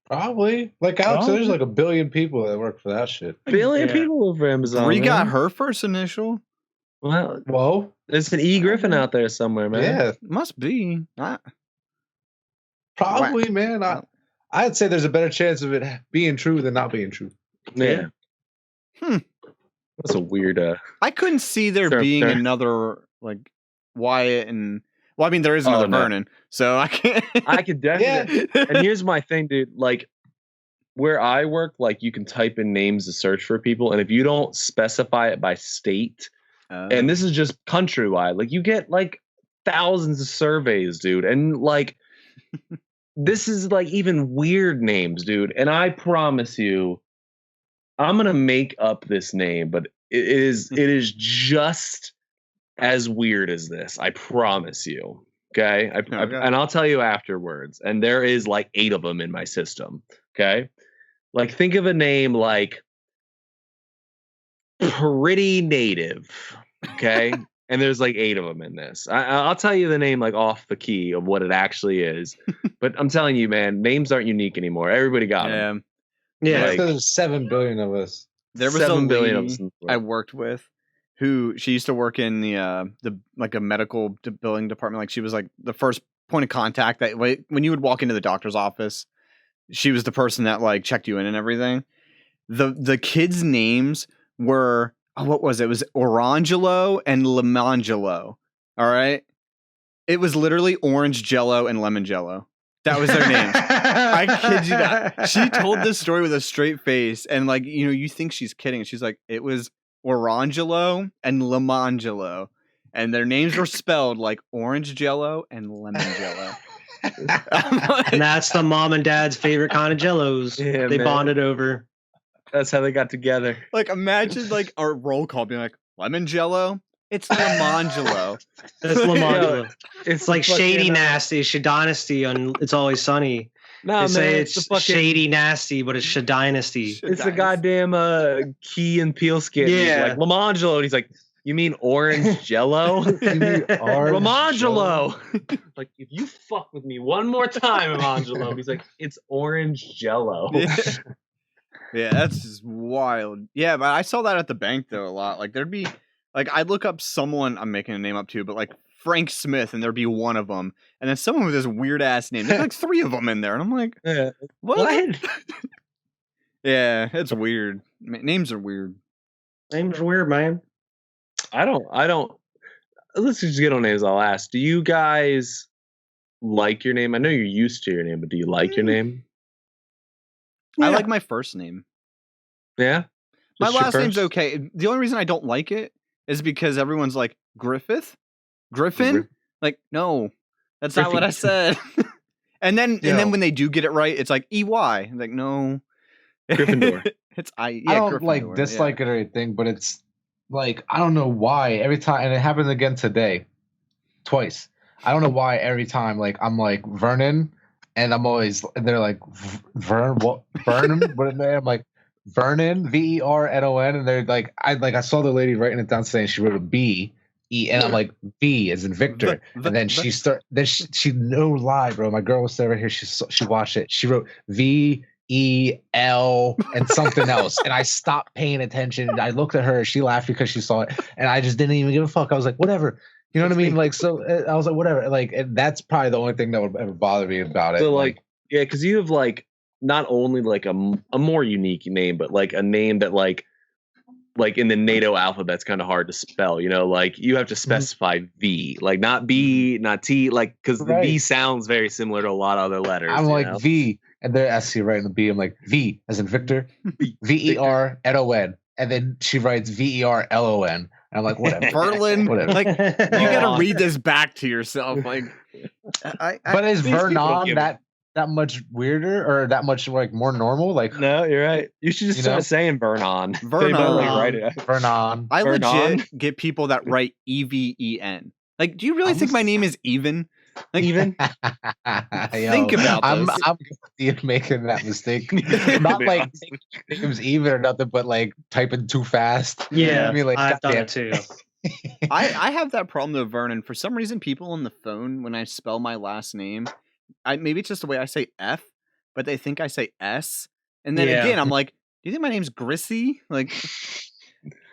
Probably. Like Alex, there's like 1 billion people that work for that shit. 1 billion people over Amazon. Bree got her first initial. Well, whoa. There's an E. Griffin out there somewhere, man. Yeah. Must be. Probably, man. I'd say there's a better chance of it being true than not being true. Yeah. That's a weird I couldn't see there being another like Wyatt and well, I mean there is another Vernon, so I can't I could definitely And here's my thing, dude. Like where I work, like you can type in names to search for people, and if you don't specify it by state, and this is just countrywide, like you get like thousands of surveys, dude, and like this is like even weird names, dude. And I promise you, I'm gonna make up this name, but it is just as weird as this. I promise you. Okay, and I'll tell you afterwards. And there is like 8 of them in my system. Okay, like think of a name like Pretty Native. Okay. And there's like 8 of them in this. I'll tell you the name like off the key of what it actually is. But I'm telling you, man, names aren't unique anymore. Everybody got them. Yeah. Like, there's 7 billion of us. There was 7 billion of us I worked with who she used to work in the like a medical billing department. Like she was like the first point of contact that when you would walk into the doctor's office, she was the person that like checked you in and everything. The kids' names were what was it? It was Orangelo and Lemangelo. All right. It was literally Orange Jello and Lemon Jello. That was their names. I kid you not. She told this story with a straight face. And like, you think she's kidding. She's like, it was Orangelo and Lemangelo. And their names were spelled like Orange Jello and Lemon Jello. And that's the mom and dad's favorite kind of Jellos. Yeah, they bonded over. That's how they got together. Like, imagine like our roll call being like Lemon Jello. It's Lemangelo. It's Lemangelo. It's like Shady Nasty, Shadynasty on It's Always Sunny. No, they say it's Shady Nasty, but it's Shadynasty. It's the goddamn Key and Peele skit. Yeah, like Lemangelo, and he's like, "You mean Orange Jello? You mean Lemangelo?" Like, if you fuck with me one more time, Lemangelo, he's like, "It's Orange Jello." Yeah, that's just wild. Yeah, but I saw that at the bank though a lot. Like there'd be like I'd look up someone, I'm making a name up too, but like Frank Smith, and there'd be one of them, and then someone with this weird ass name. There's like 3 of them in there, and I'm like, what? Yeah, it's weird. Names are weird. Names are weird, man. I don't. Let's just get on names. I'll ask. Do you guys like your name? I know you're used to your name, but do you like your name? Yeah. I like my first name. Yeah? My last name's okay. The only reason I don't like it is because everyone's like, Griffin? Like, no, that's not what I said. And then when they do get it right, it's like EY. Like, no. Gryffindor. I don't like dislike it or anything, but it's like I don't know why every time, and it happened again today, twice. I don't know why every time like I'm like Vernon, and they're like Vernon, what are they? I'm like Vernon, VERNON, and they're like I saw the lady writing it down saying she wrote a B. And I'm like V as in Victor, and then she no lie, bro. My girl was over here. She watched it. She wrote VEL and something else, and I stopped paying attention. I looked at her. She laughed because she saw it, and I just didn't even give a fuck. I was like, whatever. You know what I mean? Like, so I was like, whatever. Like, and that's probably the only thing that would ever bother me about it. So like yeah, because you have like not only like a more unique name, but like a name that like in the NATO alphabet's kind of hard to spell, you know, like you have to specify V, like not B, not T, like because the V sounds very similar to a lot of other letters. I'm like know? V, and they're asking right in the B. I'm like V as in Victor, VERNON, and then she writes VERLON. And I'm like, whatever. Berlin, whatever. Like you gotta read this back to yourself. Like, but is Vernon that much weirder or that much like more normal? Like, no, you're right. You should just start saying Vernon. Vernon. I legit get people that write EVEN. Like, do you really think my name is Even? Like, Even? Think about this. I'm making that mistake. Not like name's even or nothing, but like typing too fast. Yeah, I mean, like I've done it too. I have that problem though, Vernon. For some reason, people on the phone when I spell my last name. Maybe it's just the way I say F, but they think I say S. And then again, I'm like, do you think my name's Grissy? Like,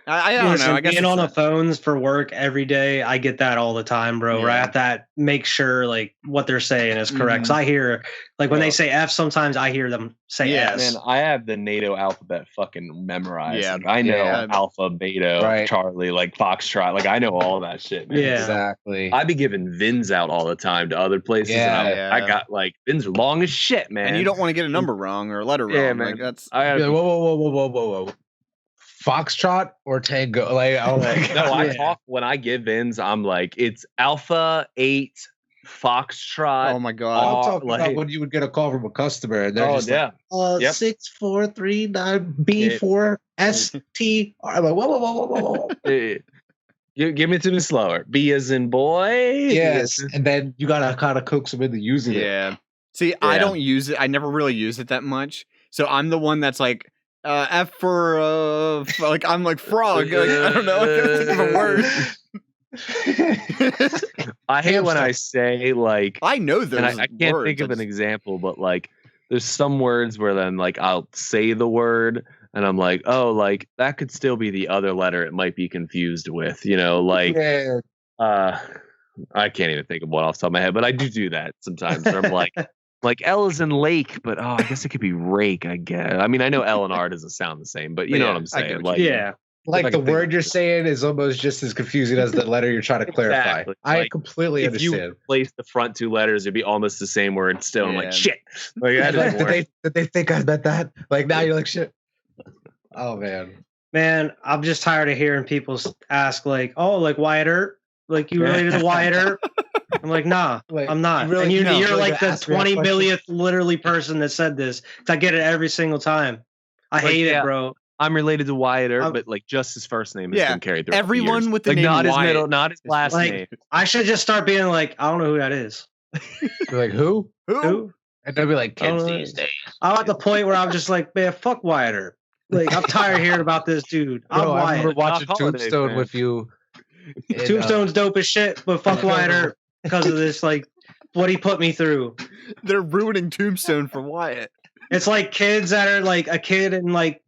I don't know. I guess being on the phones for work every day, I get that all the time, bro. Yeah. Where I have to make sure like what they're saying is correct. So I hear like when they say F, sometimes I hear them say S. Man, I have the NATO alphabet fucking memorized. Yeah, like, I know Alpha, Beta, Charlie, like Foxtrot. Like I know all that shit, man. Yeah, exactly. I be giving VINs out all the time to other places. And I got like VINs are long as shit, man. And you don't want to get a number wrong or a letter wrong. Yeah, man. Like, that's whoa. Foxtrot or Tango? Like, I'm like, no, I talk when I give VINs. I'm like, it's Alpha 8 Foxtrot. Oh my god! I'm talking about when you would get a call from a customer and they're just like, 6439 B4 ST. I'm like, whoa. You give it to me slower. B as in boy. Yes, and then you gotta kind of coax them into using it. Yeah. See, I don't use it. I never really use it that much. So I'm the one that's like. F for like I'm like frog. Like, I don't know. I can't think of a word. I hate when I say like I know those. And I can't think of an example, but like there's some words where then like I'll say the word and I'm like, oh, like that could still be the other letter. It might be confused with, you know, like I can't even think of one off the top of my head, but I do that sometimes. Where I'm like L is in lake, but I guess it could be rake, I guess. I mean, I know L and R doesn't sound the same, but you know what I'm saying. Like, like the word you're saying is almost just as confusing as the letter you're trying to clarify. Exactly. I completely understand. If you place the front two letters, it'd be almost the same word still. I'm like, shit. Like, did they think I meant that? Like now you're like, shit. Oh man, I'm just tired of hearing people ask like, oh, like Wyatt Earp, like you related to Wyatt Earp. I'm like, nah, like, I'm not. Really, and you're like the 20 millionth literally person that said this. I get it every single time. I hate it, bro. I'm related to Wyatt Earp, but like just his first name has been carried through. Everyone with the like, name not Wyatt. His middle, not his last name. I should just start being like, I don't know who that is. You're like, who? Who? And they'll be like, kids these days. I'm at the point where I'm just like, man, fuck Wyatt Earp. Like, I'm tired of hearing about this dude. Bro, I remember watching Tombstone with you. Tombstone's dope as shit, but fuck Wyatt Earp because of this, like, what he put me through. They're ruining Tombstone for Wyatt. It's like kids that are like a kid in like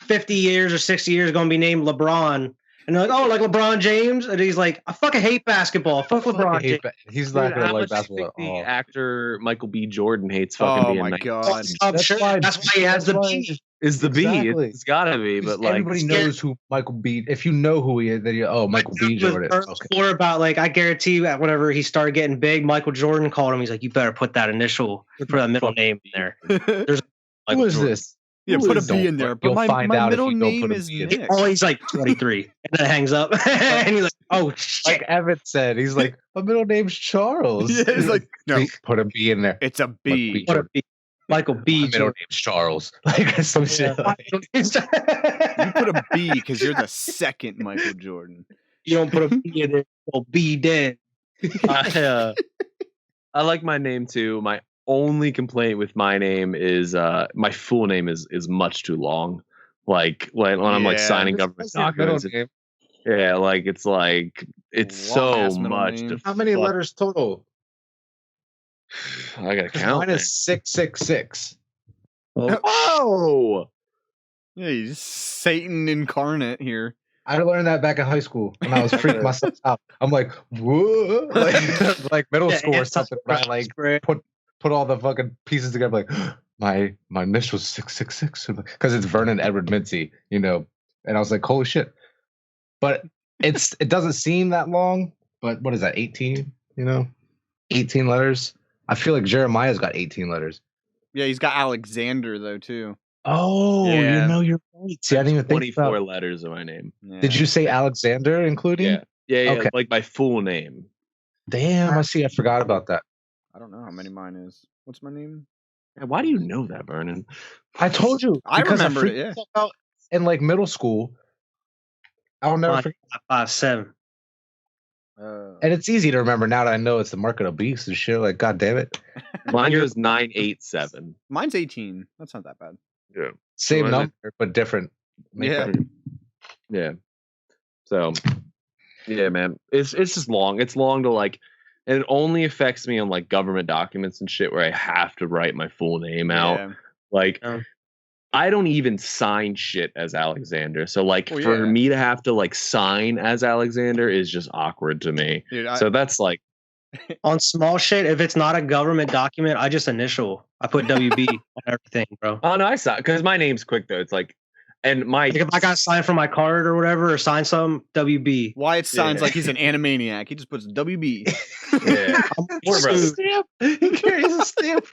50 years or 60 years going to be named LeBron. And they're like, oh, like LeBron James? And he's like, I fucking hate basketball. Fuck LeBron James. He's not going to like basketball at all. The actor Michael B. Jordan hates fucking being nice. God. That's why he has the B. Is the B. It's got to be. But like, everybody knows who Michael B. If you know who he is, then Michael B. Jordan. More about like, I guarantee you, whenever he started getting big, Michael Jordan called him. He's like, you better put that initial, put that middle name in there. Who is this? Yeah, put a B in there. But my middle name is Nick. Oh, he's like 23, and then hangs up, and he's like, "Oh shit!" Like Evan said, he's like, "My middle name's Charles." Yeah, he's like, "No, put a B in there. It's a B. Put a B. Michael B. My middle name's Charles." Like some shit. You put a B because you're the second Michael Jordan. You don't put a B in there. Well, B dead. I like my name too. My only complaint with my name is my full name is much too long. Like when I'm like signing government documents. Yeah, like it's so much. How many letters total? I gotta count. Mine is 666. Oh, yeah, he's Satan incarnate here. I learned that back in high school when I was freaking myself out. I'm like, whoa, like middle school or something. I like put all the fucking pieces together. Like my initials 666 because it's Vernon Edward Mincy, you know. And I was like, holy shit. But it doesn't seem that long. But what is that? 18? You know, 18 letters. I feel like Jeremiah's got 18 letters. Yeah, he's got Alexander though too. Oh, yeah. You know, you're right. See, I didn't even think 24 letters of my name. Yeah. Did you say Alexander including? Yeah. Okay. Like my full name. Damn, I see. I forgot about that. I don't know how many mine is. What's my name? Yeah, why do you know that, Vernon? I told you. I remember it. Yeah. Out in like middle school. I'll never forget. 5'7". And it's easy to remember now that I know it's the mark of the beast and shit. Like, god damn it. Mine was 987. Mine's 18. That's not that bad. Yeah. Same number, but different. Yeah. So, yeah, man. It's just long. It's long to like, and it only affects me on like government documents and shit where I have to write my full name out. Yeah. Like, I don't even sign shit as Alexander. So like for me to have to like sign as Alexander is just awkward to me. Dude, so that's like on small shit. If it's not a government document, I just initial. I put WB on everything, bro. Oh no, I saw because my name's quick though. It's like, and like if I got signed for my card or whatever, or sign some WB. Wyatt signs like he's an animaniac. He just puts WB. Yeah, He carries a stamp.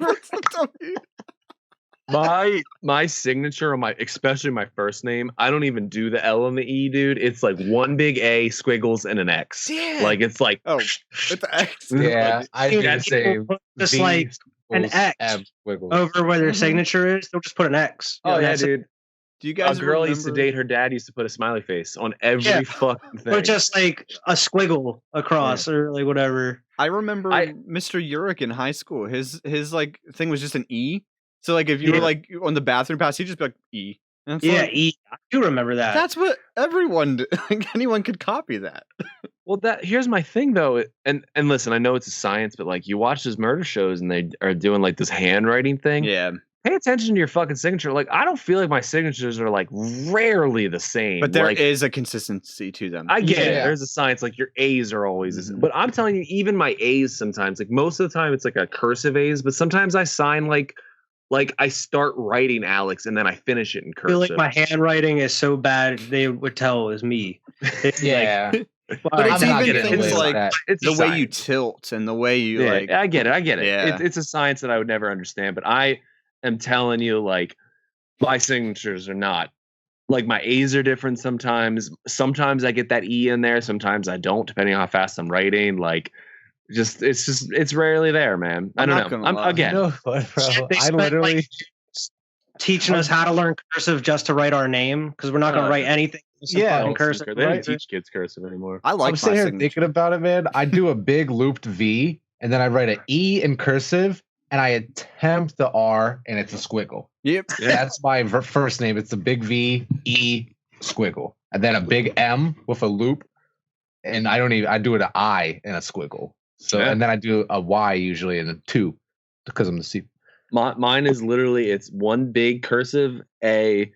My signature on especially my first name, I don't even do the L and the E, dude. It's like one big A, squiggles, and an X. Yeah. Like it's like it's the X. Yeah, I do the same. Just V, like an X over where their signature is, they'll just put an X. Oh yeah, dude. Do you guys? A girl used to date her dad. Used to put a smiley face on every fucking thing, or just like a squiggle across, or like whatever. I remember Mr. Urich in high school. His like thing was just an E. So like if you were like on the bathroom pass, he'd just be like E. Yeah, E. I do remember that. That's what everyone did. Like anyone could copy that. Well, here's my thing though, and listen, I know it's a science, but like you watch those murder shows and they are doing like this handwriting thing. Yeah. Pay attention to your fucking signature. Like I don't feel like my signatures are like rarely the same. But there is a consistency to them. I get it. There's a science. Like your A's are always, but I'm telling you, even my A's sometimes, like most of the time, it's like a cursive A's, but sometimes I sign like I start writing Alex and then I finish it in cursive. I feel like my handwriting is so bad they would tell it was me. Yeah. But it's even things like it's the way you tilt and the way you like. I get it. Yeah. It's a science that I would never understand, but I am telling you, like my signatures are not like my A's are different sometimes. Sometimes I get that E in there. Sometimes I don't, depending on how fast I'm writing. Like it's rarely there, man. I don't know. Again, you know what, bro? I literally teaching us how to learn cursive just to write our name because we're not going to write anything. Cursive. They don't teach kids cursive anymore. I'm sitting here thinking about it, man. I do a big looped V and then I write an E in cursive and I attempt the R and it's a squiggle. Yep. That's my first name. It's a big V, E, squiggle. And then a big M with a loop. And I do it an I and a squiggle. So, and then I do a Y usually and a 2 because I'm the C. Mine is literally, it's one big cursive A,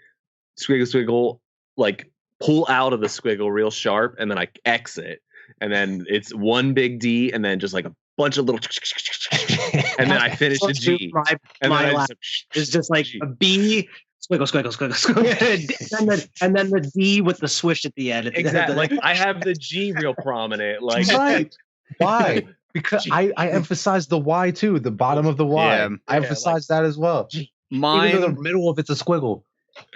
squiggle, like pull out of the squiggle real sharp, and then I exit. And then it's one big D, and then just like a bunch of little, and then I finish a G. My is just like a B, squiggle, and then the D with the swish at the end. Exactly. Like I have the G real prominent. Like right. Why? Because I emphasize the Y too, the bottom of the Y. I emphasize that as well. Mine, even though the middle of it's a squiggle.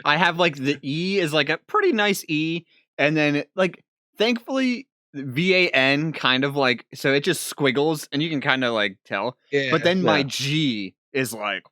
I have like the E is like a pretty nice E, and then like thankfully VAN kind of like so it just squiggles and you can kind of like tell. Yeah, but then my G is like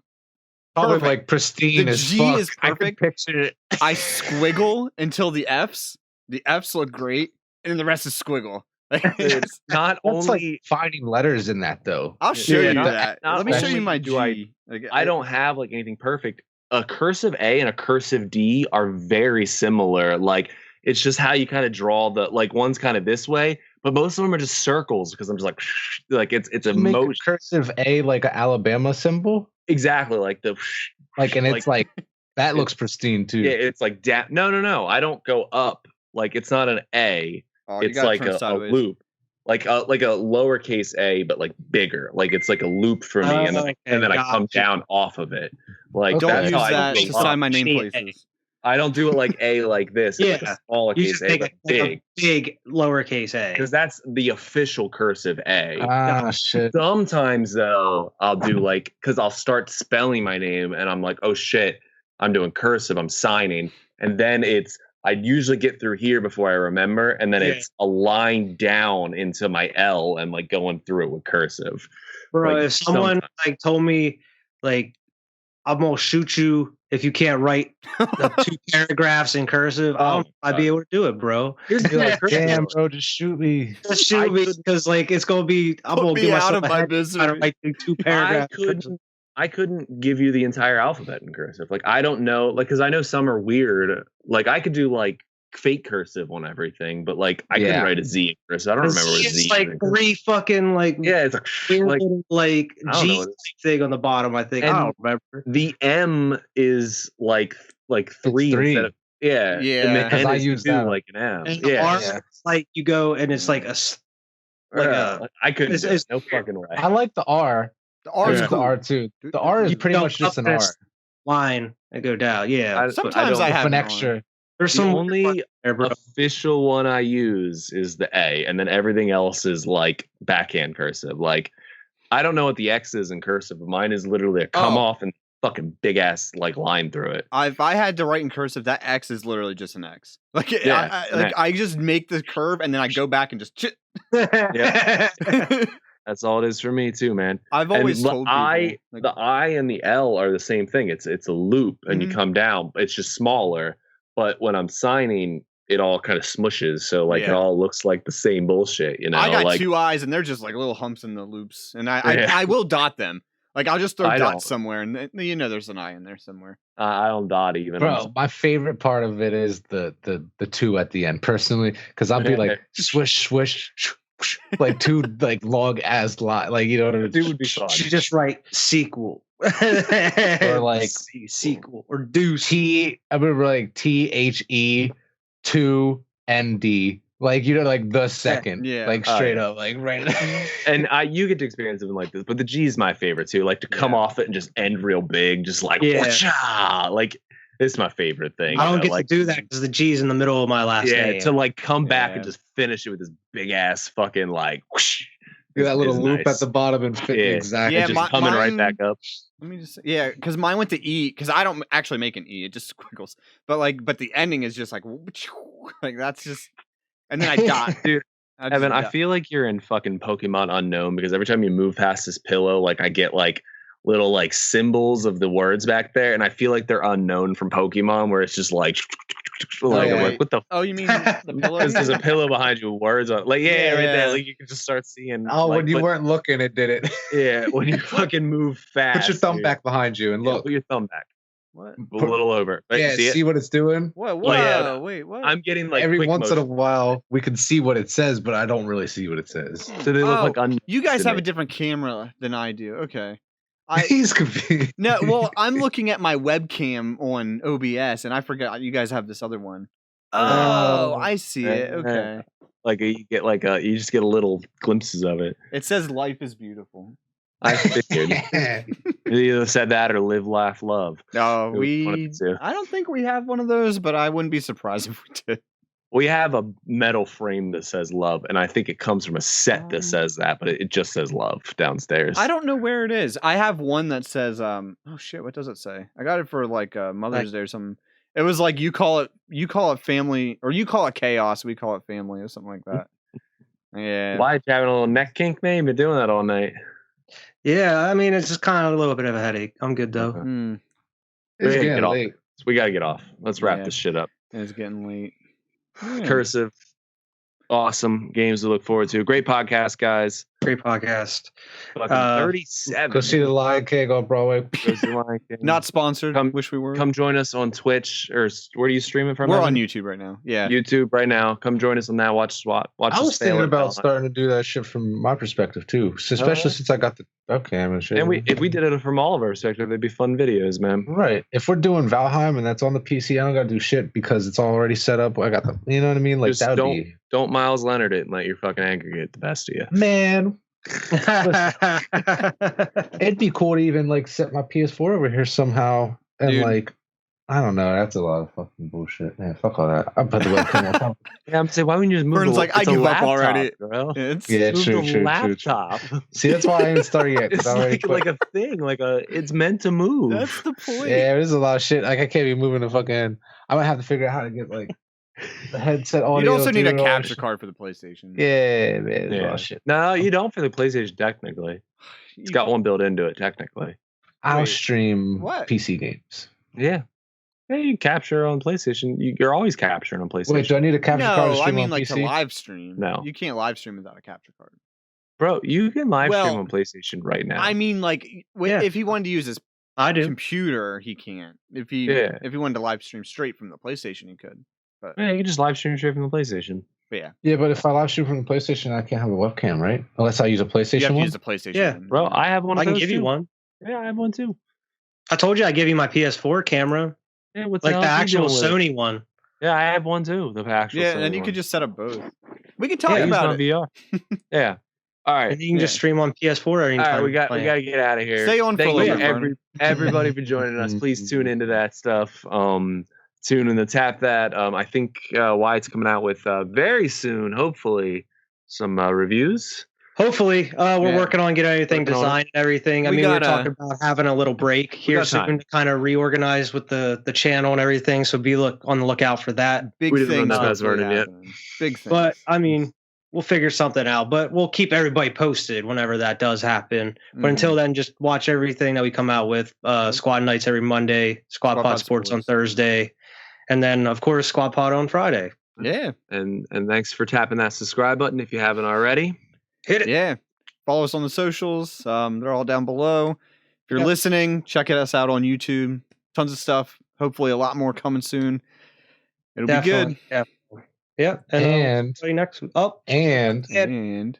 probably perfect. like pristine the as G fuck. is perfect. I can picture it. I squiggle until the F's. The F's look great, and then the rest is squiggle. Like, it's not That's only like finding letters in that though. I'll show you not- that. not Let me show only you my do I- G. Like, I don't have like anything perfect. A cursive A and a cursive D are very similar. Like it's just how you kind of draw the like one's kind of this way, but most of them are just circles because I'm just like it's a You make a motion. cursive A like an Alabama symbol, Exactly like the like, and it's like that looks pristine too. yeah, it's like no. I don't go up. Like it's not an A. Oh, you It's gotta like turn a sideways. loop. Like a lowercase a, but like bigger. Like it's like a loop for me, and then I come down off of it. Like Okay. Don't that's use how I that do to a sign lot. my name Shit. places. I don't do it like a like this. It's like Yeah. a smaller You case just a, make but a big big lowercase a. because that's the official cursive A. Ah, shit. Sometimes though, I'll do like because I'll start spelling my name, and I'm like, oh shit, I'm doing cursive. I'm signing, and then I usually get through here before I remember, and then it's a line down into my L and like going through it with cursive. Bro, Like, if someone like told me like I'm gonna shoot you if you can't write the 2 paragraphs in cursive, I'd be able to do it, bro. Here's the You're thing, like, cursive, damn, bro, just shoot me. Just shoot me because like it's gonna be I'm Put gonna me get out myself of my ahead misery. trying to write 2 paragraphs. I couldn't give you the entire alphabet in cursive. Like I don't know, like because I know some are weird. Like I could do like fake cursive on everything, but like I couldn't write a Z in cursive. I don't remember what a Z It's like is. 3 fucking like Yeah, it's weird like little, like I don't know G what it thing on the bottom. I think And I don't remember. the M is like 3 3. instead of and the Yeah. 'Cause N I is use 2 that. like an M. And the R, it's like you go and it's like I couldn't. it's- do it. it's No fucking way. I like the R. The I R is use cool. the R too. The R is You pretty don't much just an up R this line and go down. Yeah, Sometimes don't- I with have an it on. extra. there's The some only there, bro. official one I use is the A, and then everything else is like backhand cursive. Like I don't know what the X is in cursive, but mine is literally a come off and fucking big ass like line through it. If I had to write in cursive, that X is literally just an X. Like, Yeah, an X. I just make the curve and then I go back and just. Yeah. That's all it is for me too, man. I've And always told people, the I and the L are the same thing. It's a loop, and you Mhm. come down. It's just smaller. But when I'm signing, it all kind of smushes, so like it Yeah. all looks like the same bullshit. You know, I got like 2 eyes and they're just like little humps in the loops, and Yeah. I will dot them. Like I'll just throw I dots don't. somewhere, and there's an I in there somewhere. I don't dot even. I'm Bro, just- my favorite part of it is the 2 at the end, personally, because I'll be like swish, swish, like 2 like long ass like you know what I mean? Dude would be fun. You just write sequel Or like sequel or deuce. I remember like THE 2 ND, like you know, like the second, Yeah. like Oh, straight yeah. up, like right. And you get to experience something like this, but the G is my favorite too. Like to come off it and just end real big, just like Yeah. whatcha! Like it's my favorite thing. I don't get like, to do that because the G's in the middle of my last name. to like come back and Yeah. just finish it with this big ass fucking like whoosh. that little It's loop nice. at the bottom and fit Yeah. exactly. Yeah, just my- coming right mine- back up. Let me just because mine went to E because I don't actually make an E, it just squiggles. But the ending is just like like that's just, and then I dot. Dude, I just Evan, I dot. feel like you're in fucking Pokemon Unknown because every time you move past this pillow, like I get like little like symbols of the words back there, and I feel like they're unknown from Pokemon, where it's just like I'm wait. like, what the Oh, you mean the pillow? Because there's a pillow behind you with words on it. Like, yeah, right Yeah. there. Like, you can just start seeing. Oh, like, when you but- weren't looking, it did it. Yeah, when you fucking move fast. Put your thumb dude. back behind you and Yeah, look. put your thumb back. What? A little over. Right, Yeah, see it? what it's doing. What? Well, yeah. Whoa, wait, what? I'm getting like Every quick once in a motion. while, we can see what it says, but I don't really see what it says. So they look Oh, like you guys to have me. a different camera than I do. Okay. He's confused. No, well, I'm looking at my webcam on OBS, and I forgot you guys have this other one. Oh, I see it. Yeah. Okay. like you get like you just get a little glimpses of it. It says life is beautiful. I figured. You either said that or live, laugh, love. No, It was one of the two. I don't think we have one of those, but I wouldn't be surprised if we did. We have a metal frame that says love, and I think it comes from a set that says that, but it just says love downstairs. I don't know where it is. I have one that says, oh shit, what does it say? I got it for like Mother's Day or something. It was like you call it family, or you call it chaos. We call it family, or something like that. Yeah. Why you having a little neck kink? Maybe been doing that all night. Yeah, I mean it's just kind of a little bit of a headache. I'm good though. Okay. It's getting late. We gotta get off. Let's wrap this shit up. It's getting late. Cursive. Awesome games to look forward to. Great podcast, guys. Great podcast. 37. Go see the Lion King on Broadway. Not sponsored. Wish we were. Come join us on Twitch, or where do you stream it from? We're on YouTube right now. Yeah, YouTube right now. Come join us on that. Watch SWAT. I was thinking about starting to do that shit from my perspective too, especially since I got the webcam and shit. And if we did it from all of our perspective, they'd be fun videos, man. Right. If we're doing Valheim and that's on the PC, I don't gotta do shit because it's already set up. I got the, you know what I mean? Like that would be. Don't Miles Leonard it and let your fucking anger get the best of you. Man. It'd be cool to even like set my PS4 over here somehow. And dude, like, I don't know. That's a lot of fucking bullshit. Man, fuck all that. I put the webcam on top. Yeah, I'm saying, why wouldn't you just move Vern's like, I give up already. Bro. Yeah, true. Laptop. See, that's why I didn't start yet. It's like a thing. It's meant to move. That's the point. Yeah, there's a lot of shit. Like, I can't be moving the fucking. I'm gonna have to figure out how to get like the headset audio. You also need a capture card for the PlayStation. Yeah, man. There's a lot of shit. No, you don't for the PlayStation, technically. It's got one built into it, technically. I'll stream PC games. Yeah. Yeah, you capture on PlayStation. You're always capturing on PlayStation. Wait, do I need a capture card to stream I mean on like PC? to live stream. No. You can't live stream without a capture card. Bro, you can live stream on PlayStation right now. I mean, like, if he wanted to use his computer, he can't. If he wanted to live stream straight from the PlayStation, he could. But yeah, you can just live stream straight from the PlayStation. But yeah, but if I live stream from the PlayStation, I can't have a webcam, right? Unless I use a PlayStation. You have to one? use a PlayStation. Yeah, bro, I have one. I can give you one. Yeah, I have one too. I told you I give you my PS4 camera. Yeah, like the actual Sony one. Yeah, I have one too. The actual. Yeah, Sony and you one. could just set up both. We can talk about it. VR. Yeah. All right. And you can just stream on PS4 anytime. All right, we got to get out of here. Stay on. Thank you everybody for joining us. Please tune into that stuff. Tune in to Tap That. I think Wyatt's coming out with very soon, hopefully, some reviews. Hopefully, we're working on getting everything designed and everything. We're talking about having a little break here soon to kind of reorganize with the channel and everything. So be on the lookout for that. Big thing. Big thing. But I mean, we'll figure something out. But we'll keep everybody posted whenever that does happen. But until then, just watch everything that we come out with. Squad Nights every Monday. Squad Pod Sports on Thursday. And then, of course, Squad Pod on Friday. Yeah. And thanks for tapping that subscribe button if you haven't already. Hit it. Yeah. Follow us on the socials. They're all down below. If you're listening, check us out on YouTube. Tons of stuff. Hopefully a lot more coming soon. It'll be good. Yeah. And next. And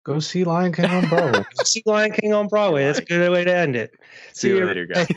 go see Lion King on Broadway. See Lion King on Broadway. That's a good way to end it. See you later, guys.